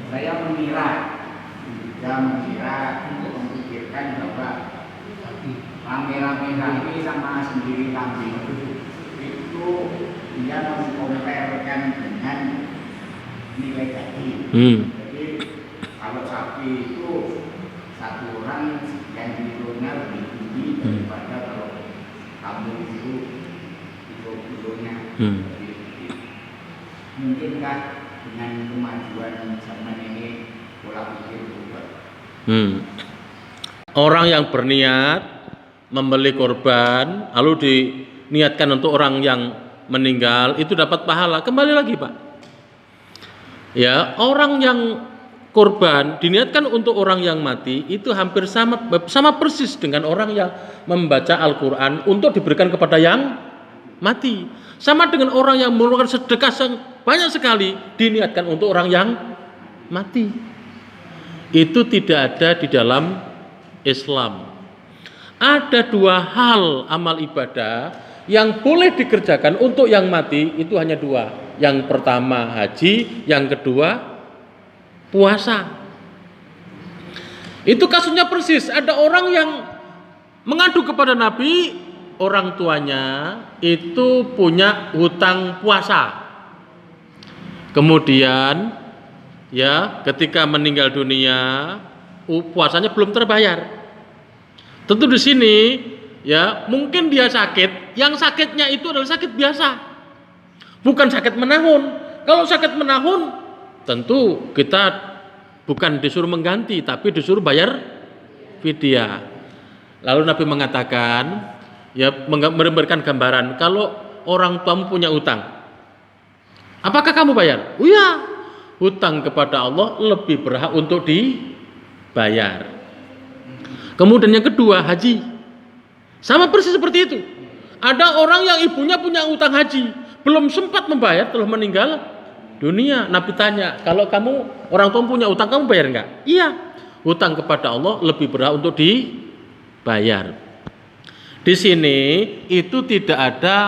saya mengira untuk memikirkan bahwa rame-rame kami sama sendiri kambing itu dia mengkomparkan dengan nilai gaji. Jadi kalau sapi itu satu orang yang kilonya lebih tinggi daripada kalau kambing itu kilonya. Mungkinkah dengan kemajuan zaman ini pola pikir berubah? Orang yang berniat membeli korban lalu diniatkan untuk orang yang meninggal itu dapat pahala. Kembali lagi Pak, ya, orang yang korban diniatkan untuk orang yang mati itu hampir sama persis dengan orang yang membaca Al-Quran untuk diberikan kepada yang mati. Sama dengan orang yang mengeluarkan sedekah banyak sekali diniatkan untuk orang yang mati. Itu tidak ada di dalam Islam. Ada dua hal amal ibadah yang boleh dikerjakan untuk yang mati, itu hanya dua. Yang pertama haji, yang kedua puasa. Itu kasusnya persis. Ada orang yang mengadu kepada Nabi, orang tuanya itu punya hutang puasa. Kemudian ya, ketika meninggal dunia, puasanya belum terbayar. Tentu di sini ya, mungkin dia sakit, yang sakitnya itu adalah sakit biasa, bukan sakit menahun. Kalau sakit menahun, tentu kita bukan disuruh mengganti, tapi disuruh bayar fidyah. Lalu Nabi mengatakan, ya, memberikan gambaran, kalau orang tuamu punya utang, apakah kamu bayar? Oh ya, hutang kepada Allah lebih berhak untuk dibayar. Kemudian yang kedua haji, sama persis seperti itu. Ada orang yang ibunya punya utang haji, belum sempat membayar, telah meninggal dunia. Nabi tanya, kalau kamu orang tua punya utang, kamu bayar enggak? Iya, hutang kepada Allah lebih berhak untuk dibayar. Di sini itu tidak ada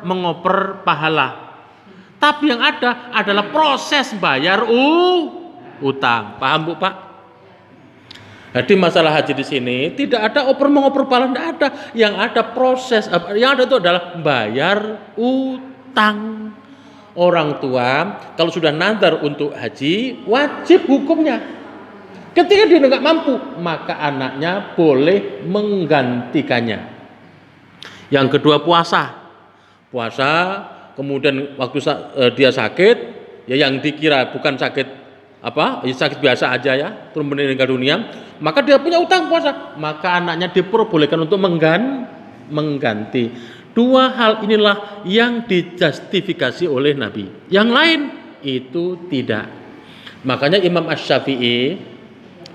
mengoper pahala, tapi yang ada adalah proses bayar utang. Paham Bu Pak? Jadi masalah haji di sini tidak ada mengoper pahala, tidak ada. Yang ada proses, yang ada itu adalah bayar utang. Orang tua kalau sudah nazar untuk haji, wajib hukumnya. Ketika dia nggak mampu, maka anaknya boleh menggantikannya. Yang kedua puasa, kemudian waktu dia sakit, ya yang dikira bukan sakit sakit biasa aja ya, terus meninggal dunia, maka dia punya utang puasa, maka anaknya diperbolehkan untuk mengganti. Dua hal inilah yang dijustifikasi oleh Nabi. Yang lain itu tidak. Makanya Imam Asy-Syafi'i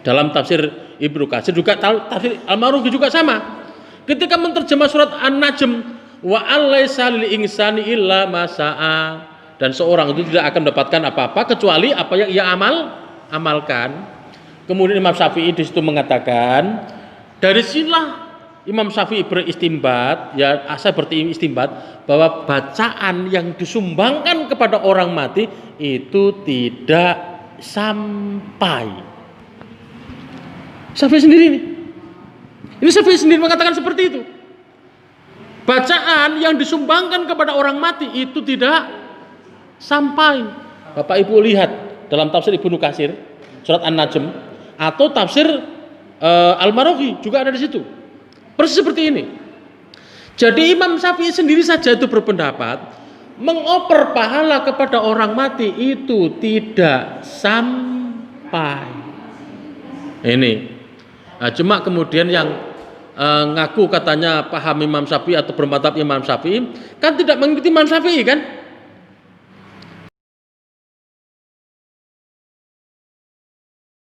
dalam tafsir Ibnu Katsir juga, tafsir Al-Mawardi juga sama. Ketika menerjemah surat An-Najm, wa alaysa lil insani illa ma sa'a, dan seorang itu tidak akan mendapatkan apa-apa kecuali apa yang ia amalkan. Kemudian Imam Syafi'i di situ mengatakan, dari sinilah Imam Syafi'i beristimbat, ya saya beristimbat bahwa bacaan yang disumbangkan kepada orang mati itu tidak sampai. Syafi'i sendiri ini. Ini Syafi'i sendiri mengatakan seperti itu. Bacaan yang disumbangkan kepada orang mati itu tidak sampai. Bapak Ibu lihat dalam tafsir Ibnu Katsir surat An-Najm atau tafsir Al-Maraghi juga ada di situ. Persis seperti ini. Jadi Imam Syafi'i sendiri saja itu berpendapat mengoper pahala kepada orang mati itu tidak sampai. Ini. Nah, cuma kemudian yang ngaku katanya paham Imam Syafi'i atau bermadhab Imam Syafi'i kan tidak mengikuti Imam Syafi'i kan?